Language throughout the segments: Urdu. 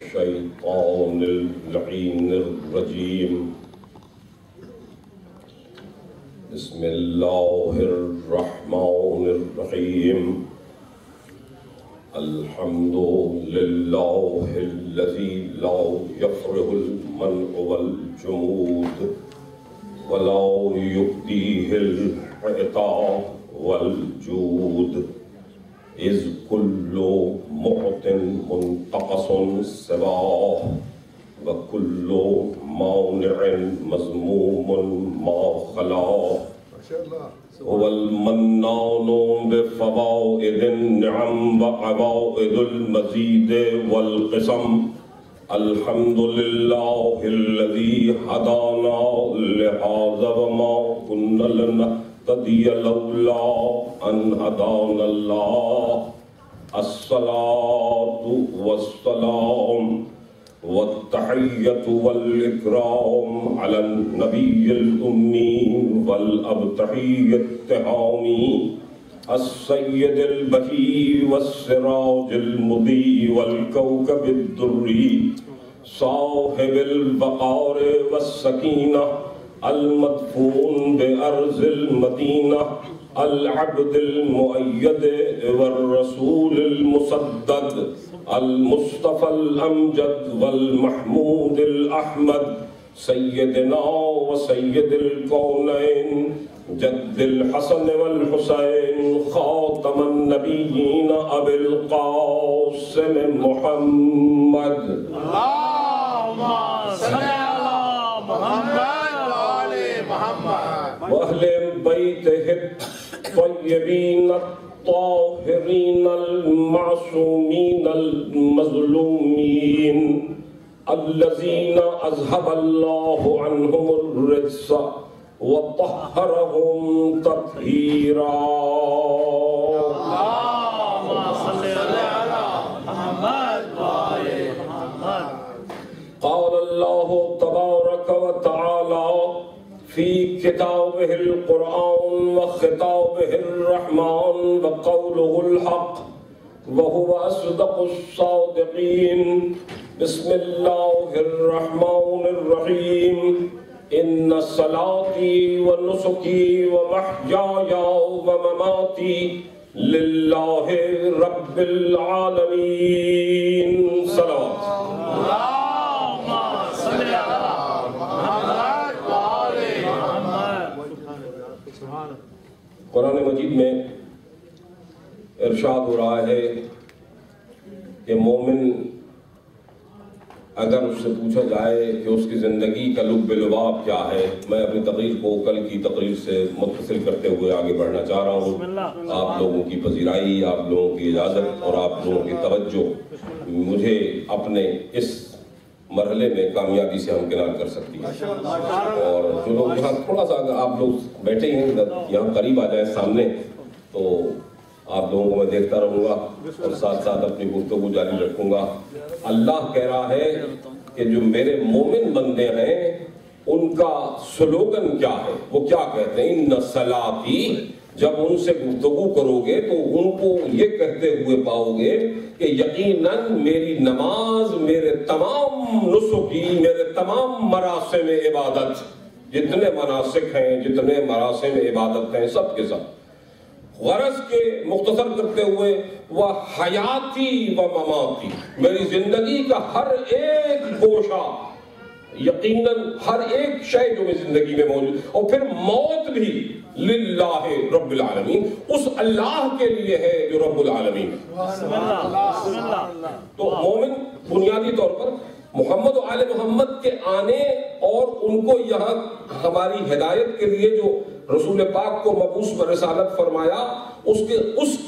الشيطان اللعين الرجيم بسم الله الرحمن الرحيم الحمد لله الذي لا يفرغ المنع والجمود ولا يبديه العطاء والجود إذ كل معط منتقص سواه وكل مانع مذموم ما خلاه هو المنان بفوائد النعم وعوائد المزيد والقسم الحمد لله الذي هدانا لهذا وما كنا لنهتدي لولا أن هدانا الله الصلاة والسلام والتحية والإكرام على النبي الأمي والأبتحي التهامي السيد البهي والسراج المضيء والكوكب الدري صاحب الوقار والسكينة المدفون بأرض المدينة العبد المؤيد والرسول المسدد المصطفى الأمجد والمحمود الأحمد سيدنا وسيد الكونين جد الحسن والحسين خاتم النبيين أبي القاسم محمد اللهم صل على محمد وآل محمد وأهل بيته الطيبين الطاهرين المعصومين المظلومين الذين أذهب الله عنهم الرجس وطهرهم تطهيرا اللهم صل على محمد وآل محمد قال الله تبارك وتعالى في كتابه القرآن وخطابه الرحمن وقوله الحق وهو أصدق الصادقين بسم الله الرحمن الرحيم إن صلاتي ونسكي ومحياي ومماتي لله رب العالمين صلوات اللهم صل على محمد وآل محمد قرآن مجید میں ارشاد ہو رہا ہے کہ مومن اگر اس سے پوچھا جائے کہ اس کی زندگی کا لب لباب کیا ہے، میں اپنی تقریر کو کل کی تقریر سے متصل کرتے ہوئے آگے بڑھنا چاہ رہا ہوں۔ آپ لوگوں کی پذیرائی، آپ لوگوں کی اجازت اور آپ لوگوں کی توجہ مجھے اپنے اس مرحلے میں کامیابی سے ہمکنار کر سکتی ہے۔ اور جو لوگ یہاں تھوڑا سا اگر آپ لوگ بیٹھے ہیں یہاں قریب آ جائیں سامنے تو آپ لوگوں کو میں دیکھتا رہوں گا اور ساتھ ساتھ اپنی گفتگو جاری رکھوں گا۔ اللہ کہہ رہا ہے کہ جو میرے مومن بندے ہیں ان کا سلوگن کیا ہے، وہ کیا کہتے ہیں؟ ان صلاتی، جب ان سے گفتگو کرو گے تو ان کو یہ کہتے ہوئے پاؤ گے کہ یقیناً میری نماز، میرے تمام نسکی، میرے تمام مراسم عبادت، جتنے مناسک ہیں، جتنے مراسم عبادت ہیں، سب کے سب غرض کے مختصر کرتے ہوئے وہ حیاتی و مماتی، میری زندگی کا ہر ایک گوشہ، یقیناً ہر ایک شے جو میری زندگی میں موجود، اور پھر موت بھی للہ رب العالمین، اس اللہ کے لیے ہے جو رب العالمین ہے۔ تو مومن بنیادی طور پر محمد و آل محمد کے آنے اور ان کو یہاں ہماری ہدایت کے لیے جو رسول پاک کو مبعوث و رسالت فرمایا، اس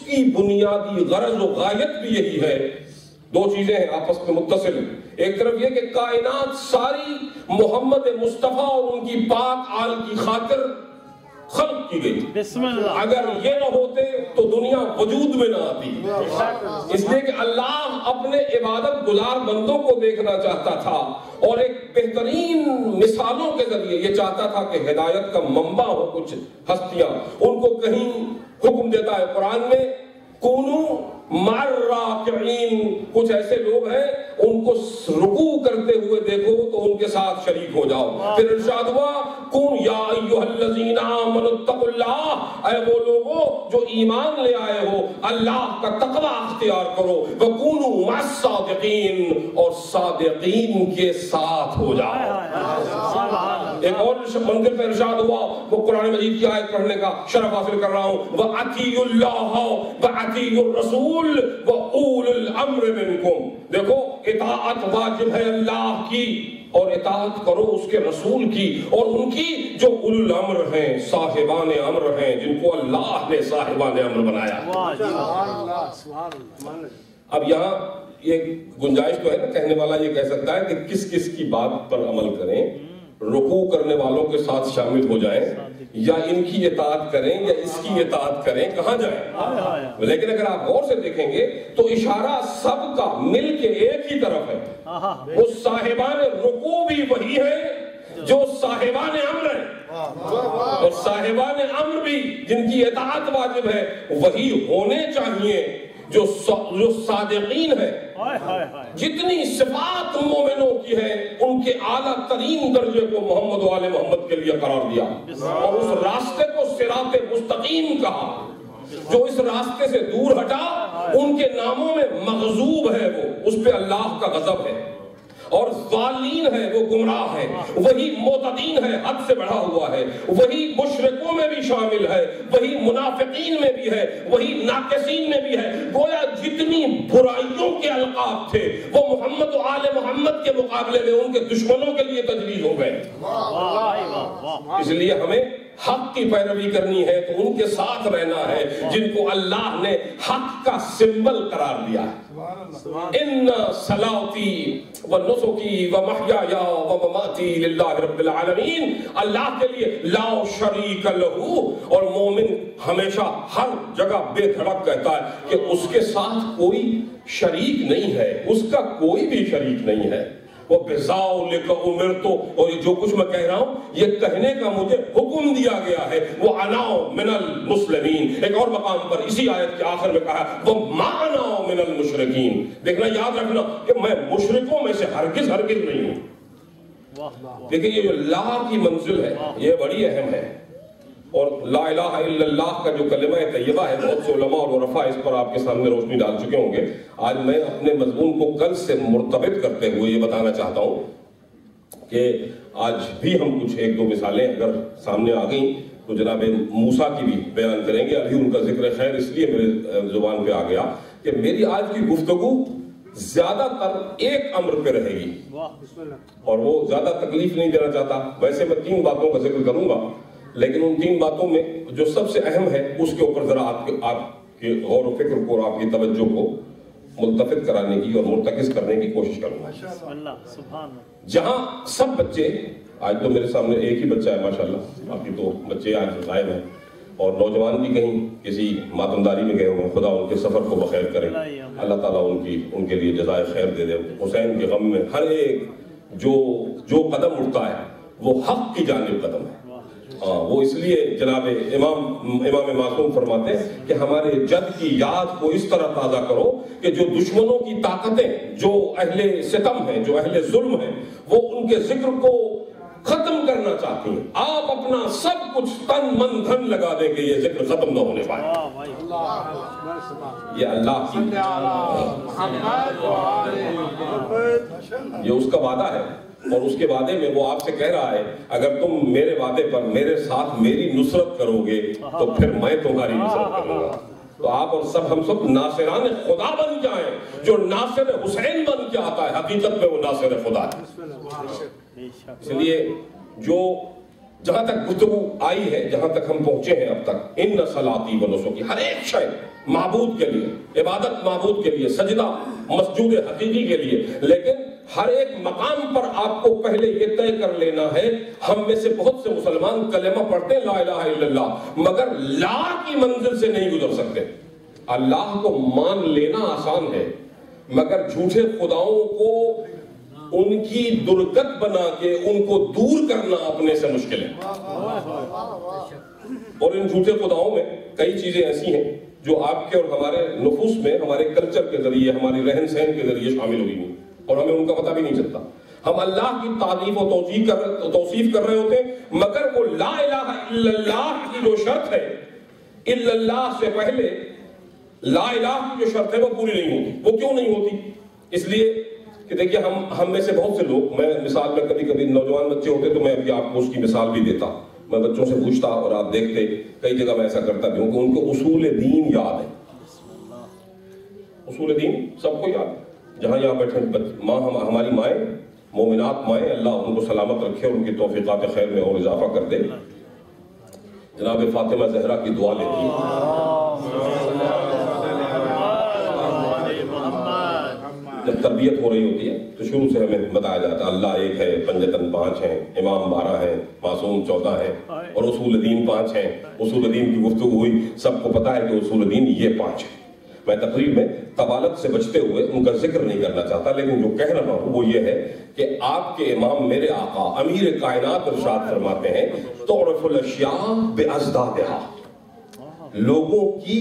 کی بنیادی غرض و غایت بھی یہی ہے۔ دو چیزیں ہیں آپس میں متصل، ایک طرف یہ کہ کائنات ساری محمد مصطفیٰ اور ان کی پاک آل کی خاطر خلق کی گئی، اگر یہ نہ ہوتے تو دنیا وجود میں نہ آتی، اس لیے کہ اللہ اپنے عبادت گزار بندوں کو دیکھنا چاہتا تھا اور ایک بہترین مثالوں کے ذریعے یہ چاہتا تھا کہ ہدایت کا منبع ہو کچھ ہستیاں، ان کو کہیں حکم دیتا ہے قرآن میں کونو مع الراکعین، کچھ ایسے لوگ ہیں ان کو رکوع کرتے ہوئے دیکھو تو ان کے ساتھ شریک ہو جاؤ. پھر ارشاد ہوا کون یا ایھا الذین آمنوا اتقوا اللہ، اے وہ لوگوں جو ایمان لے آئے ہو اللہ کا تقوی اختیار کرو. وکونوا مع الصادقین، اور صادقین کے ساتھ ہو جاؤ. ایک اور منزل پہ ارشاد ہوا، وہ قرآن مجید کی آیت پڑھنے کا شرف حاصل کر رہا ہوں، وَأَطِیعُوا اللَّهَ وَأَطِیعُوا الرَّسُولَ وَأُولِي الْأَمْرِ مِنْکُمْ. دیکھو اطاعت واجب ہے اللہ کی، اور اطاعت کرو اس کے رسول کی اور ان کی جو اولو الامر ہیں، صاحبان امر ہیں، جن کو اللہ نے صاحبان امر بنایا. اب یہاں یہ گنجائش تو ہے نا، کہنے والا یہ کہہ سکتا ہے کہ کس کس کی بات پر عمل کریں، رکوع کرنے والوں کے ساتھ شامل ہو جائیں یا ان کی اطاعت کریں یا اس کی اطاعت کریں، کہاں جائیں؟ لیکن اگر آپ غور سے دیکھیں گے تو اشارہ سب کا مل کے ایک ہی طرف ہے. وہ صاحبان رکوع بھی وہی ہے جو صاحبان امر ہیں، اور صاحبان امر بھی جن کی اطاعت واجب ہے وہی ہونے چاہیے جو صادقین ہیں. جتنی صفات مومنوں کی ہیں ان کے اعلیٰ ترین درجے کو محمد و آل محمد کے لیے قرار دیا، اور اس راستے کو صراط مستقیم کہا. جو اس راستے سے دور ہٹا ان کے ناموں میں مغضوب ہے، وہ اس پہ اللہ کا غضب ہے، اور ضالین ہے، وہ گمراہ ہے. وہی معتدین ہے، حد سے بڑھا ہوا ہے. وہی مشرکوں میں بھی شامل ہے، وہی منافقین میں بھی ہے، وہی ناقصین میں بھی ہے. گویا جتنی برائیوں کے القاب تھے وہ محمد و آل محمد کے مقابلے میں ان کے دشمنوں کے لیے تجویز ہو گئے. اس لیے ہمیں حق کی پیروی کرنی ہے تو ان کے ساتھ رہنا ہے جن کو اللہ نے حق کا سمبل قرار دیا ہے. ان صلاتی و نسکی و محیایا و مماتی للہ رب العالمین، اللہ کے لیے لا شریک لہ. اور مومن ہمیشہ ہر جگہ بے دھڑک کہتا ہے کہ اس کے ساتھ کوئی شریک نہیں ہے، اس کا کوئی بھی شریک نہیں ہے. وہ بِذَلِکَ أُمِرْتُ، اور یہ جو کچھ میں کہہ رہا ہوں یہ کہنے کا مجھے حکم دیا گیا ہے. وہ انا من المسلمین. ایک اور مقام پر اسی آیت کے آخر میں کہا وہ ما انا من المشرکین. دیکھنا، یاد رکھنا کہ میں مشرکوں میں سے ہرگز نہیں ہوں. دیکھیں یہ جو لا کی منزل ہے یہ بڑی اہم ہے، اور لا الہ الا اللہ کا جو کلمہ طیبہ ہے بہت سے علماء اور عرفاء اس پر آپ کے سامنے روشنی ڈال چکے ہوں گے. آج میں اپنے مضمون کو کل سے مرتبط کرتے ہوئے یہ بتانا چاہتا ہوں کہ آج بھی ہم کچھ ایک دو مثالیں اگر سامنے آ گئیں تو جناب موسیٰ کی بھی بیان کریں گے. ابھی ان کا ذکر خیر اس لیے میرے زبان پہ آ گیا کہ میری آج کی گفتگو زیادہ تر ایک امر پہ رہے گی، اور وہ زیادہ تکلیف نہیں دینا چاہتا. ویسے میں 3 باتوں کا ذکر کروں گا، لیکن ان 3 باتوں میں جو سب سے اہم ہے اس کے اوپر ذرا آپ کے غور و فکر کو اور آپ کی توجہ کو ملتفت کرانے کی اور مرتکز کرنے کی کوشش کروں گا. جہاں سب بچے، آج تو میرے سامنے ایک ہی بچہ ہے ماشاءاللہ، باقی تو بچے آج غائب ہیں، اور نوجوان بھی کہیں کسی ماتمداری میں گئے ہوئے ہیں. خدا ان کے سفر کو بخیر کرے، اللہ تعالیٰ ان کے لیے جزائے خیر دے دے. حسین کے غم میں ہر ایک جو قدم اٹھتا ہے وہ حق کی جانب قدم ہے. وہ اس لیے جناب امام معصوم فرماتے ہیں کہ ہمارے جد کی یاد کو اس طرح تازہ کرو کہ جو دشمنوں کی طاقتیں، جو اہل ستم ہیں، جو اہل ظلم ہیں، وہ ان کے ذکر کو ختم کرنا چاہتی ہیں. آپ اپنا سب کچھ تن من دھن لگا دیں کہ یہ ذکر ختم نہ ہونے پائے. یہ اللہ کی یہ اس کا وعدہ ہے، اور اس کے وعدے میں وہ آپ سے کہہ رہا ہے اگر تم میرے وعدے پر میرے ساتھ میری نصرت کرو گے تو پھر میں تمہاری نصرت کروں گا. تو آپ اور ہم سب ناصران خدا بن جائیں. جو ناصر حسین بن کے آتا ہے حقیقت میں وہ ناصر خدا ہے. اس لیے جو جہاں تک گفتگو آئی ہے، جہاں تک ہم پہنچے ہیں اب تک، ان صلاتی و نسکی، ہر ایک شے معبود کے لیے، عبادت معبود کے لیے، سجدہ مسجود حقیقی کے لیے. لیکن ہر ایک مقام پر آپ کو پہلے یہ طے کر لینا ہے. ہم میں سے بہت سے مسلمان کلمہ پڑھتے ہیں لا الہ الا اللہ، مگر لا کی منزل سے نہیں گزر سکتے. اللہ کو مان لینا آسان ہے، مگر جھوٹے خداؤں کو ان کی درگت بنا کے ان کو دور کرنا اپنے سے مشکل ہے. اور ان جھوٹے خداؤں میں کئی چیزیں ایسی ہیں جو آپ کے اور ہمارے نفوس میں ہمارے کلچر کے ذریعے ہماری رہن سہن کے ذریعے شامل ہوئی ہیں اور ہمیں ان کا پتہ بھی نہیں چلتا. ہم اللہ کی تعریف و توصیف کر رہے ہوتے ہیں مگر وہ لا الہ الا اللہ کی جو شرط ہے الا اللہ سے پہلے لا الہ کی جو شرط ہے وہ پوری نہیں ہوتی. وہ کیوں نہیں ہوتی؟ اس لیے کہ دیکھیے ہم میں سے بہت سے لوگ, میں مثال میں کبھی کبھی نوجوان بچے ہوتے تو میں ابھی آپ کو اس کی مثال بھی دیتا, میں بچوں سے پوچھتا اور آپ دیکھتے کئی جگہ میں ایسا کرتا بھی ہوں کہ ان کو اصول دین یاد ہے. اصول دین سب کو یاد ہے. جہاں یہاں بیٹھے ماں ہماری مائیں مومنات مائیں, اللہ ان کو سلامت رکھے اور ان کی توفیقات خیر میں اور اضافہ کر دے. جناب فاطمہ زہرا کی دعا لیتی ہے جب تربیت ہو رہی ہوتی ہے تو شروع سے ہمیں بتایا جاتا ہے اللہ ایک ہے, پنجتن 5 ہیں, امام 12 ہیں, معصوم 14 ہیں اور اصول دین 5 ہیں. اصول دین کی گفتگو ہوئی, سب کو پتا ہے کہ اصول دین یہ 5 ہیں. میں تقریب میں طوالت سے بچتے ہوئے ان کا ذکر نہیں کرنا چاہتا, لیکن جو کہہ رہا ہوں وہ یہ ہے کہ آپ کے امام میرے آقا امیر کائنات ارشاد فرماتے ہیں تعرف الاشیاء بازدادہا, لوگوں کی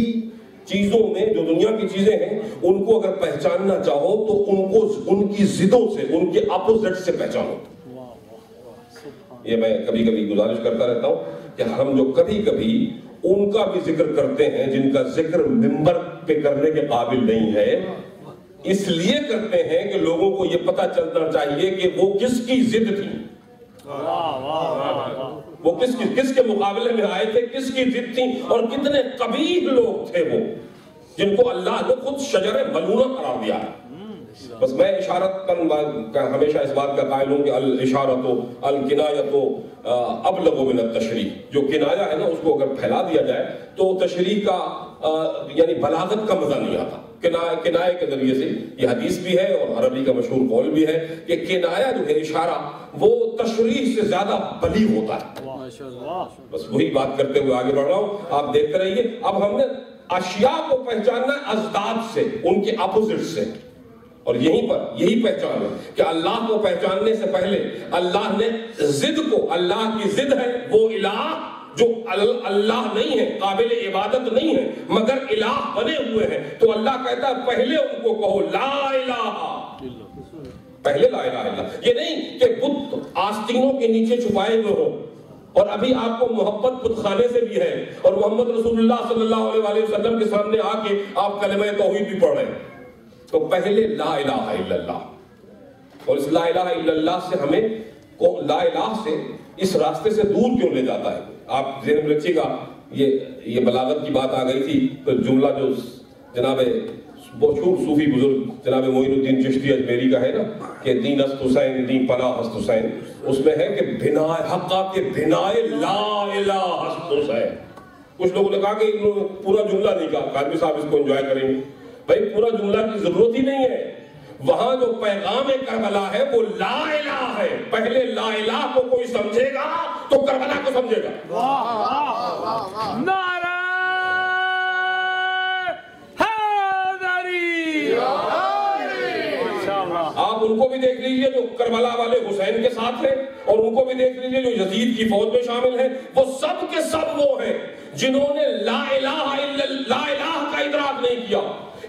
چیزوں میں جو دنیا کی چیزیں ہیں ان کو اگر پہچاننا چاہو تو ان کو ان کی ضدوں سے, ان کے اپوزٹ سے پہچانو. یہ میں کبھی کبھی گزارش کرتا رہتا ہوں کہ ہم جو کبھی کبھی ان کا بھی ذکر کرتے ہیں جن کا ذکر منبر پہ کرنے کے قابل نہیں ہے, اس لیے کرتے ہیں کہ لوگوں کو یہ پتہ چلنا چاہیے کہ وہ کس کی ضد تھی, وہ کس کے مقابلے میں آئے تھے, کس کی ضد تھی, اور کتنے قبیح لوگ تھے وہ جن کو اللہ نے خود شجر ملعونہ قرار دیا ہے. بس میں اشارت پر ہمیشہ اس بات کا قائل ہوں کہ الاشارۃ الکنایۃ ابلغ من التشریح. جو کنایا ہے نا اس کو اگر پھیلا دیا جائے تو تشریح کا یعنی بلاغت کا مزہ نہیں آتا. کنائے کے ذریعے سے یہ حدیث بھی ہے اور عربی کا مشہور قول بھی ہے کہ کنایا جو ہے اشارہ وہ تشریح سے زیادہ بلیغ ہوتا ہے. بس وہی بات کرتے ہوئے آگے بڑھ رہا ہوں, آپ دیکھتے رہیے. اب ہم نے اشیاء کو پہچاننا ازداد سے, ان کے اپوزٹ سے, اور یہی پہچان ہے کہ اللہ کو پہچاننے سے پہلے اللہ نے ضد کو, اللہ کی ضد ہے وہ الہ جو اللہ نہیں ہے, قابل عبادت نہیں ہے, مگر الہ بنے ہوئے ہیں, تو اللہ کہتا ہے پہلے ان کو کہو لا الہ, پہلے لا الہ الا. یہ نہیں کہ بت آستینوں کے نیچے چھپائے ہوئے ہو اور ابھی آپ کو محبت بت خانے سے بھی ہے اور محمد رسول اللہ صلی اللہ علیہ وسلم کے سامنے آ کے آپ کلمہ توحید بھی پڑھ رہے ہیں. تو پہلے لا الہ الا اللہ, اور اس لا الہ الا اللہ سے ہمیں لا الہ سے اس راستے سے دور کیوں لے جاتا ہے. آپ ذہن میں رکھیے گا, یہ بلاغت کی بات آ گئی تھی تو جملہ جو جناب مشہور صوفی بزرگ جناب معین الدین چشتی اجمیری کا ہے نا کہ دین است حسین دین پناہ ہست حسین, اس میں ہے کہ بنائے حقا کے بنائے لا الہ ہست حسین. کچھ لوگوں نے کہا کہ پورا جملہ نہیں کہا, قادری صاحب اس کو انجوائے کریں گے. بھائی پورا جملہ کی ضرورت ہی نہیں ہے, وہاں جو پیغام کربلا ہے وہ لا الہ ہے. پہلے لا الہ کو کوئی سمجھے گا تو کربلا کو سمجھے گا. نعرہ حیدری. آپ ان کو بھی دیکھ لیجئے جو کربلا والے حسین کے ساتھ ہیں, اور ان کو بھی دیکھ لیجئے جو یزید کی فوج میں شامل ہیں. وہ سب کے سب وہ ہیں جنہوں نے لا الہ الا لا الہ کا ادراک نہیں کیا,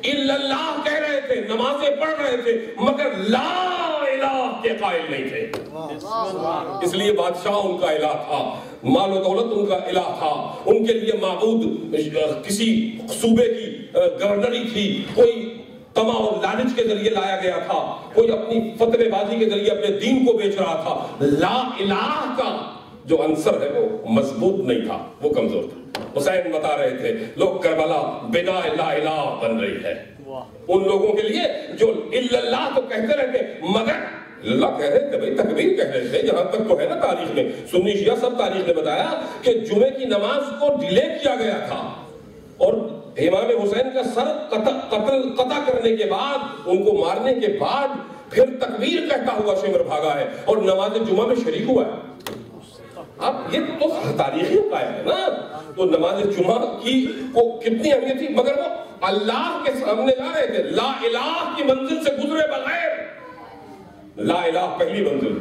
الا اللہ کہہ رہے تھے, نمازیں پڑھ رہے تھے, مگر لا الہ کے قائل نہیں تھے. اس لیے بادشاہ ان کا الہ تھا, مال و دولت ان کا الہ تھا, ان کے لیے معبود کسی صوبے کی گورنری تھی, کوئی طمع اور لالچ کے ذریعے لایا گیا تھا, کوئی اپنی فتوے بازی کے ذریعے اپنے دین کو بیچ رہا تھا. لا الہ کا جو عنصر ہے وہ مضبوط نہیں تھا, وہ کمزور تھا. حسین بتا رہے تھے لوگ کربلا بنا لا الہ بن رہی ہے. ان لوگوں کے لیے جو الا اللہ تو کہتے رہتے مگر اللہ کہہ رہے تھے, بھائی تکبیر کہہ رہے تھے. جہاں تک تو ہے نا تاریخ میں, سنی شیعہ سب تاریخ نے بتایا کہ جمعے کی نماز کو ڈیلے کیا گیا تھا اور امام حسین کا سر قطع کرنے کے بعد, ان کو مارنے کے بعد پھر تکبیر کہتا ہوا شمر بھاگا ہے اور نماز جمعہ میں شریک ہوا ہے. اب یہ تو تاریخی قائم ہے نا. تو نماز جمعہ کی کو کتنی اہمیت تھی, مگر وہ اللہ کے سامنے جا رہے تھے, لا الہ کی منزل سے گزرے بغیر. لا الہ پہلی منزل,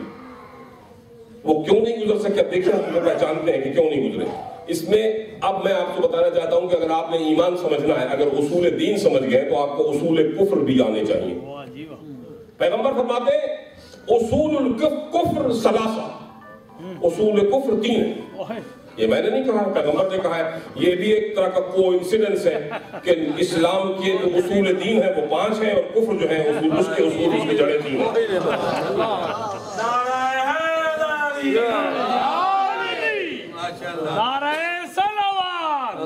وہ کیوں نہیں گزر سکے؟ اب دیکھیں ہم پہچانتے ہیں کہ کیوں نہیں گزرے. اس میں اب میں آپ کو بتانا چاہتا ہوں کہ اگر آپ نے ایمان سمجھنا ہے، اگر اصول دین سمجھ گئے تو آپ کو اصول کفر بھی آنے چاہیے۔ پیغمبر فرماتے ہیں اصول الکفر ثلاثہ، اصول کفر 3 ہیں۔ یہ میں نے نہیں کہا، پیغمبر نے کہا ہے۔ یہ بھی ایک طرح کا کوئنسیڈنس ہے کہ اسلام کے جو اصول دین ہے وہ 5 ہیں اور کفر جو ہے اس کے اصول اس کی جڑیں 3 ہیں۔ نعرہ صلوات۔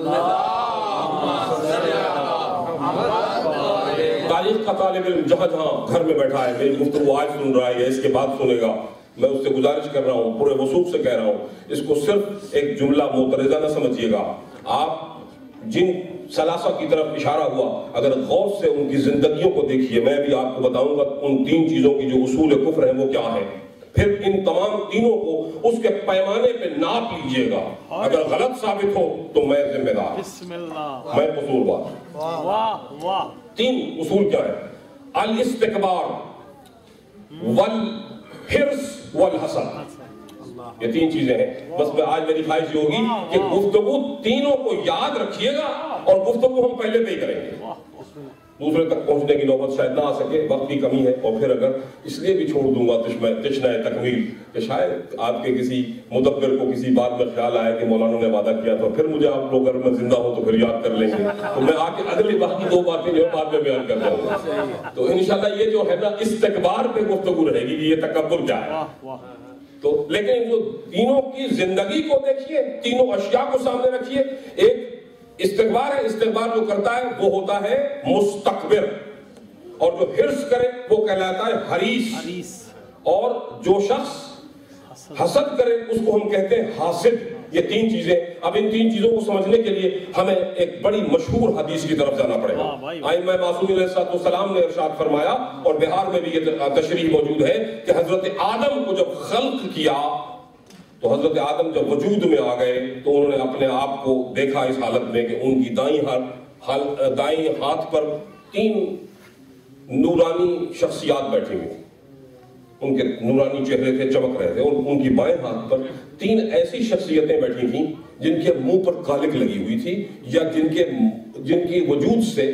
تاریخ کا طالب علم جہاں جہاں گھر میں بیٹھا ہے، میری گفتگو آج سن رہا ہے یا اس کے بعد سنے گا، میں اس سے گزارش کر رہا ہوں، پورے وثوق سے کہہ رہا ہوں، اس کو صرف ایک جملہ معترضہ نہ سمجھیے گا۔ آپ جن ثلاثہ کی طرف اشارہ ہوا، اگر غور سے ان کی زندگیوں کو دیکھیے، میں بھی آپ کو بتاؤں گا ان 3 چیزوں کی جو اصول کفر ہیں وہ کیا ہے، پھر ان تمام تینوں کو اس کے پیمانے پہ ناپ لیجئے گا۔ اگر غلط ثابت ہو تو میں ذمہ دار، بسم اللہ، میں قصوروار۔ واہ واہ۔ 3 اصول کیا ہے؟ الاستکبار والحرص والحسد، یہ 3 چیزیں ہیں۔ بس میں آج میری خواہش یہ ہوگی کہ گفتگو تینوں کو یاد رکھیے گا اور گفتگو ہم پہلے پہ ہی کریں گے، دوسرے تک پہنچنے کی نوبت شاید نہ آ سکے، وقت کی کمی ہے۔ اور پھر اگر اس لیے بھی چھوڑ دوں گا تشنہ تکمیل کہ شاید آپ کے کسی مدبر کو کسی بات میں خیال آئے کہ مولانا نے وعدہ کیا تھا، پھر مجھے آپ لوگ اگر میں زندہ ہوں تو پھر یاد کر لیں گے، تو میں آ کے اگلی باقی 2 باتیں جو بعد میں بیان کر دوں گا۔ تو انشاءاللہ یہ جو ہے نا استکبار پہ گفتگو رہے گی کہ یہ تکبر کیا ہے۔ تو لیکن جو تینوں کی زندگی کو دیکھیے، تینوں اشیاء کو سامنے رکھیے۔ ایک استکبار ہے، استکبار جو کرتا ہے وہ ہوتا ہے مستکبر، اور جو حرص کرے وہ کہلاتا ہے حریص، اور جو شخص حسد کرے اس کو ہم کہتے ہیں حاسد۔ یہ 3 چیزیں۔ اب ان 3 چیزوں کو سمجھنے کے لیے ہمیں ایک بڑی مشہور حدیث کی طرف جانا پڑے گا۔ ائمہ معصومین علیہ السلام نے ارشاد فرمایا، اور بہار میں بھی یہ تشریح موجود ہے کہ حضرت آدم کو جب خلق کیا تو حضرت آدم جب وجود میں آ گئے تو انہوں نے اپنے آپ کو دیکھا اس حالت میں کہ ان کی دائیں ہاتھ پر 3 نورانی شخصیات بیٹھی ہوئی تھیں، ان کے نورانی چہرے تھے، چمک رہے تھے، اور ان کی بائیں ہاتھ پر 3 ایسی شخصیتیں بیٹھی تھیں جن کے منہ پر کالک لگی ہوئی تھی، یا جن کی وجود سے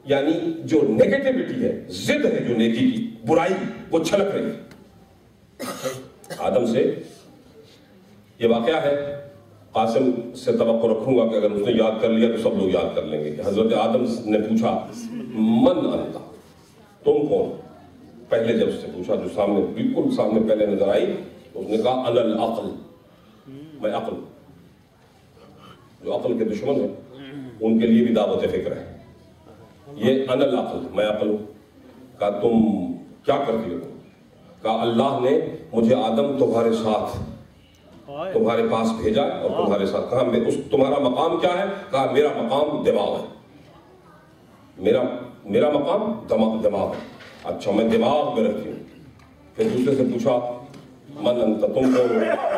یعنی جو نیگیٹیوٹی ہے، ضد ہے جو نیکی کی، برائی، وہ چھلک رہی تھی۔ آدم سے یہ واقعہ ہے، قاسم سے توقع رکھوں گا کہ اگر اس نے یاد کر لیا تو سب لوگ یاد کر لیں گے کہ حضرت آدم نے پوچھا من انت، تم کون؟ پہلے جب اس سے پوچھا، جو سامنے بالکل سامنے پہلے نظر آئی، تو اس نے کہا انا العقل، میں عقل۔ جو عقل کے دشمن ہیں ان کے لیے بھی دعوت فکر ہے، یہ انا العقل، میں عقل ہوں۔ کہا تم کیا کرتی ہو؟ کہا اللہ نے مجھے آدم تمہارے ساتھ، تمہارے پاس بھیجا اور تمہارے ساتھ۔ کہا تمہارا مقام کیا ہے؟ کہا میرا مقام دماغ ہے، میرا مقام دماغ ہے۔ اچھا، میں دماغ میں رہتی ہوں۔ پھر دوسرے سے پوچھا من انت، تم کون ہو؟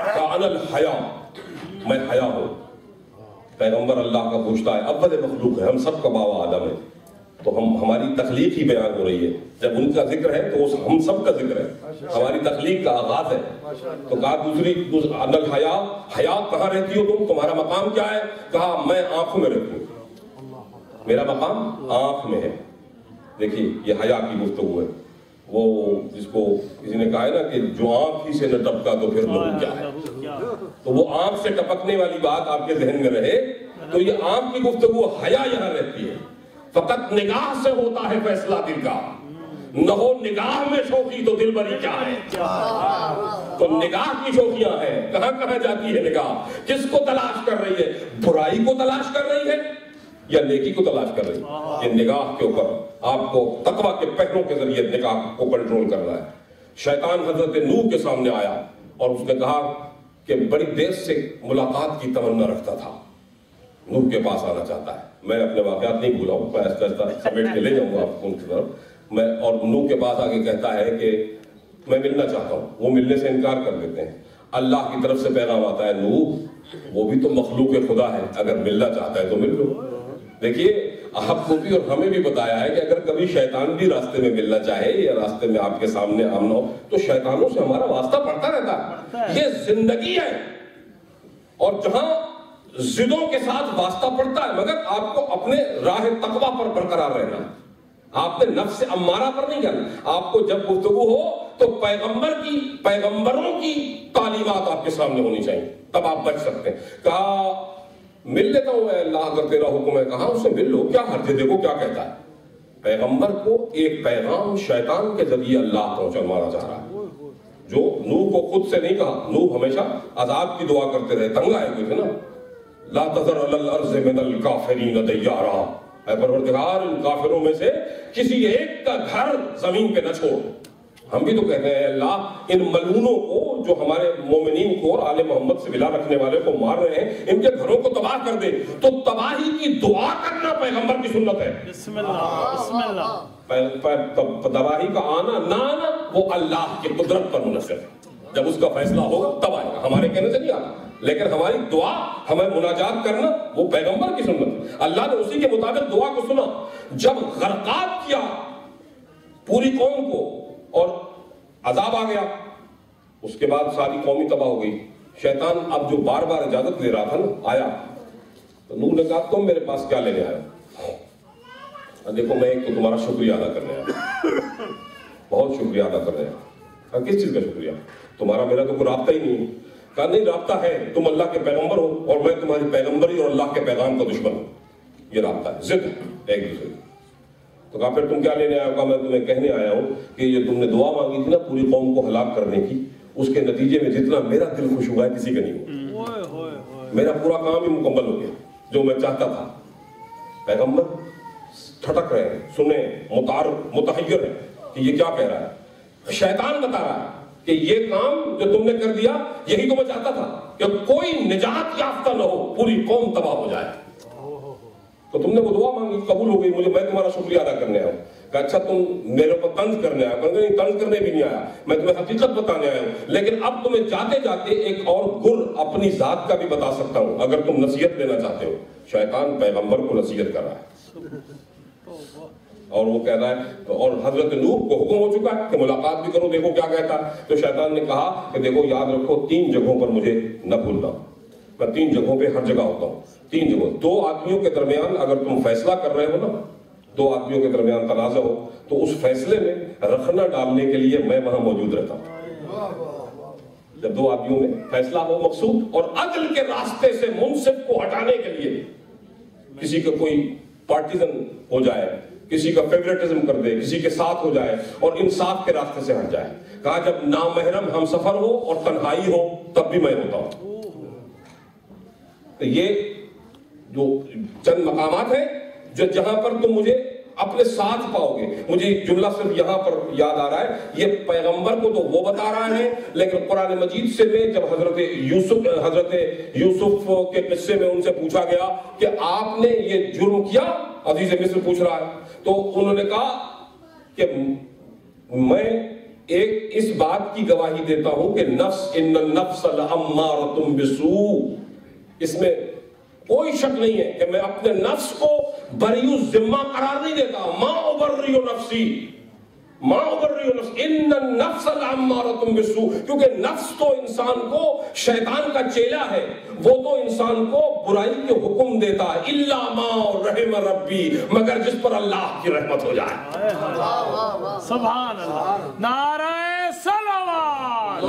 کہا انا الحیا، میں حیا ہوں۔ پیغمبر اللہ کا پوچھتا ہے، اول مخلوق ہے، ہم سب کا باوا آدم ہے، تو ہماری تخلیق ہی بیان ہو رہی ہے۔ جب ان کا ذکر ہے تو ہم سب کا ذکر ہے، ہماری تخلیق کا آغاز ہے۔ تو کہا دوسری انا الحیا، حیا کہاں رہتی ہو تم؟ تمہارا مقام کیا ہے؟ کہا میں آنکھوں میں رہتی ہوں، میرا مقام آنکھ میں ہے۔ دیکھیے یہ حیا کی گفتگو ہے، وہ جس کو کسی نے کہا ہے نا کہ جو آنکھ ہی سے نہ ٹپکا تو پھر لہو کیا ہے، تو وہ آنکھ سے ٹپکنے والی بات آپ کے ذہن میں رہے۔ تو یہ آنکھ کی گفتگو، حیا یہاں رہتی ہے۔ فقط نگاہ سے ہوتا ہے فیصلہ دل کا، نہ ہو نگاہ میں شوخی تو دل بری کیا ہے۔ تو نگاہ کی شوخیاں ہیں، کہاں کہاں جاتی ہے نگاہ، کس کو تلاش کر رہی ہے؟ برائی کو تلاش کر رہی ہے یا نیکی کو تلاش کر رہی ہے؟ یہ نگاہ کے اوپر آپ کو تقویٰ کے پہلوں کے ذریعے نگاہ کو کنٹرول کرنا ہے۔ شیطان حضرت نوح کے سامنے آیا اور اس نے کہا کہ بڑی دیر سے ملاقات کی تمنا رکھتا تھا، نوح کے پاس آنا چاہتا ہے۔ میں اپنے واقعات نہیں بھولا ہوں، میں ایسا سمیٹ کے لے جاؤں گا آپ کو ان کی طرف۔ میں اور نوح کے پاس آگے کہتا ہے کہ میں ملنا چاہتا ہوں، وہ ملنے سے انکار کر دیتے ہیں۔ اللہ کی طرف سے پیغام آتا ہے، نوح وہ بھی تو مخلوق خدا ہے، اگر ملنا چاہتا ہے تو مل لو۔ دیکھیے آپ کو بھی اور ہمیں بھی بتایا ہے کہ اگر کبھی شیطان بھی راستے میں ملنا چاہے یا راستے میں آپ کے سامنے آمنا ہو تو شیطانوں سے ہمارا واسطہ پڑتا رہتا ہے، یہ زندگی ہے۔ اور جہاں ضدوں کے ساتھ واسطہ پڑتا ہے، مگر آپ کو اپنے راہ تقویٰ پر برقرار رہنا، آپ نے نفس امارہ پر نہیں کرنا۔ آپ کو جب گفتگو ہو تو پیغمبروں کی تعلیمات آپ کے سامنے ہونی چاہیے، تب آپ بچ سکتے ہیں۔ کہا مل لیتا ہوں اے اللہ اگر تیرا حکم ہے، کہا اس سے مل لو، کیا حرج ہے، دیکھو کیا کہتا ہے۔ پیغمبر کو ایک پیغام شیطان کے ذریعے اللہ پہنچانا چاہ رہا ہے، جو نوح کو خود سے نہیں کہا۔ نوح ہمیشہ عذاب کی دعا کرتے رہے، تنگ آئے ہوئے تھے نا، لا تذر علی الارض من الکافرین دیارا، اے پروردگار ان کافروں میں سے کسی ایک کا گھر زمین پہ نہ چھوڑ۔ ہم بھی تو کہتے ہیں اللہ ان ملعونوں کو جو ہمارے مومنین کو اور آل محمد سے ملا رکھنے والے کو مار رہے ہیں، ان کے گھروں کو تباہ کر دے۔ تو تباہی کی دعا کرنا پیغمبر کی سنت ہے۔ بسم اللہ بسم اللہ۔ تباہی کا آنا نہ آنا وہ اللہ کی قدرت پر منحصر ہے، جب اس کا فیصلہ ہوگا تب آئے گا، ہمارے کہنے سے نہیں آتا۔ لیکن ہماری دعا، ہمیں مناجات کرنا وہ پیغمبر کی سنت ہے۔ اللہ نے اسی کے مطابق دعا کو سنا۔ جب غرقاب کیا پوری قوم کو اور عذاب آ گیا، اس کے بعد ساری قومی تباہ ہو گئی۔ شیطان اب جو بار بار اجازت لے رہا تھا نا، آیا تو نوح نے کہا تم میرے پاس کیا لینے آئے؟ دیکھو میں ایک تو تمہارا شکریہ ادا کرنے آیا، بہت شکریہ ادا کر رہے ہیں۔ کس چیز کا شکریہ؟ تمہارا میرا تو کوئی رابطہ ہی نہیں ہے۔ کہا نہیں رابطہ ہے، تم اللہ کے پیغمبر ہو اور میں تمہاری پیغمبری اور اللہ کے پیغام کا دشمن ہوں، یہ رابطہ ہے، ضد ہے ایک دوسرے کی۔ تو کہا پھر تم کیا لینے آئے ہو؟ کہا میں تمہیں کہنے آیا ہوں کہ یہ تم نے دعا مانگی تھی نا پوری قوم کو ہلاک کرنے کی، اس کے نتیجے میں جتنا میرا دل خوش ہوا ہے کسی کا نہیں ہوا۔ میرا پورا کام ہی مکمل ہو گیا جو میں چاہتا تھا۔ پیغمبر ٹھٹک رہے ہیں، سنیں، متحیر ہیں کہ یہ کیا کہہ رہا ہے۔ شیطان بتا رہا ہے کہ یہ کام جو تم نے کر دیا یہی تو میں چاہتا تھا کہ کوئی نجات یافتہ نہ ہو، پوری قوم تباہ ہو جائے۔ تو تم نے وہ دعا مانگی، قبول ہو گئی، مجھے میں تمہارا شکریہ ادا کرنے آیا ہوں۔ کہ اچھا تم میرے اوپر طنز کرنے آیا؟ کہ نہیں، طنز کرنے بھی نہیں آیا، میں تمہیں حقیقت بتانے آیا ہوں۔ لیکن اب تمہیں جاتے جاتے ایک اور گر اپنی ذات کا بھی بتا سکتا ہوں اگر تم نصیحت لینا چاہتے ہو۔ شیطان پیغمبر کو نصیحت کر رہا ہے اور وہ کہہ رہا ہے، اور حضرت نوح کو حکم ہو چکا ہے کہ ملاقات بھی کرو، دیکھو کیا کہتا ہے۔ تو شیطان نے کہا کہ دیکھو یاد رکھو 3 جگہوں پر مجھے نہ بھولنا، میں 3 جگہوں پہ ہر جگہ ہوتا ہوں۔ 3 جگہوں، 2 آدمیوں کے درمیان اگر تم فیصلہ کر رہے ہو نا، 2 آدمیوں کے درمیان تنازع ہو تو اس فیصلے میں رخنہ ڈالنے کے لیے میں وہاں موجود رہتا ہوں۔ جب 2 آدمیوں میں فیصلہ ہو مقصود، اور عدل کے راستے سے منصف کو ہٹانے کے لیے کسی کا کوئی پارٹیزن ہو جائے، کسی کا فیوریٹزم کر دے، کسی کے ساتھ ہو جائے اور انصاف کے راستے سے ہٹ جائے۔ کہا جب نامحرم ہم سفر ہو اور تنہائی ہو تب بھی میں ہوتا ہوں۔ تو یہ جو چند مقامات ہیں جو جہاں پر تم مجھے اپنے ساتھ پاؤ گے۔ مجھے جملہ صرف یہاں پر یاد آ رہا ہے، یہ پیغمبر کو تو وہ بتا رہا ہے، لیکن قرآن مجید سے میں جب حضرت یوسف کے قصے میں ان سے پوچھا گیا کہ آپ نے یہ جرم کیا، عزیز مصر پوچھ رہا ہے، تو انہوں نے کہا کہ میں ایک اس بات کی گواہی دیتا ہوں کہ ان النفس لامارۃ بالسوء، اس میں کوئی شک نہیں ہے کہ میں اپنے نفس کو بری الذمہ قرار نہیں دیتا۔ ما ابرئ نفسی، ما ابرئ نفسی، ان النفس لامارۃ بالسوء، کیونکہ نفس تو انسان کو شیطان کا چیلا ہے، وہ تو انسان کو برائی کے حکم دیتا ہے، الا ما رحم ربی، مگر جس پر اللہ کی رحمت ہو جائے۔ سبحان اللہ، نعرہ صلوات،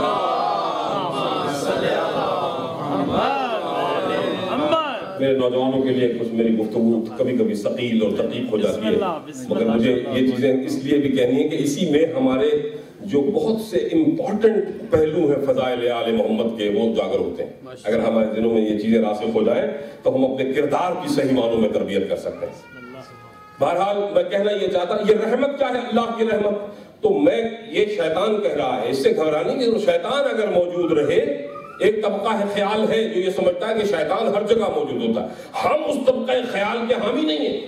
میرے نوجوانوں کے لیے کچھ میری گفتگو کبھی کبھی ثقیل اور دقیق ہو جاتی ہے، مگر مجھے یہ چیزیں اس لیے بھی کہنی ہے کہ اسی میں ہمارے جو بہت سے امپورٹنٹ پہلو ہیں فضائل آل محمد کے، وہ اجاگر ہوتے ہیں۔ اگر ہمارے دلوں میں یہ چیزیں راسخ ہو جائیں تو ہم اپنے کردار کی صحیح معنوں میں تربیت کر سکتے ہیں۔ بہرحال میں کہنا یہ چاہتا، یہ رحمت کیا ہے؟ اللہ کی رحمت۔ تو میں یہ شیطان کہہ رہا ہے، اس سے گھبرانے کی، شیطان اگر موجود رہے، ایک طبقہ خیال ہے جو یہ سمجھتا ہے کہ شیطان ہر جگہ موجود ہوتا ہے۔ ہم اس طبقہ خیال کے حامی نہیں ہیں،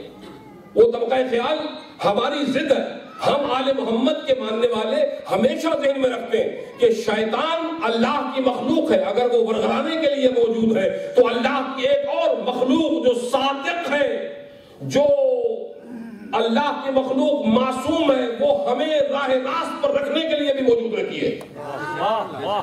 وہ طبقہ خیال ہماری ضد ہے۔ ہم آل محمد کے ماننے والے ہمیشہ ذہن میں رکھتے ہیں کہ شیطان اللہ کی مخلوق ہے، اگر وہ ورغلانے کے لیے موجود ہے تو اللہ کی ایک اور مخلوق جو صادق ہے، جو اللہ کی مخلوق معصوم ہے، وہ ہمیں راہ راست پر رکھنے کے لیے بھی موجود رہتی ہے۔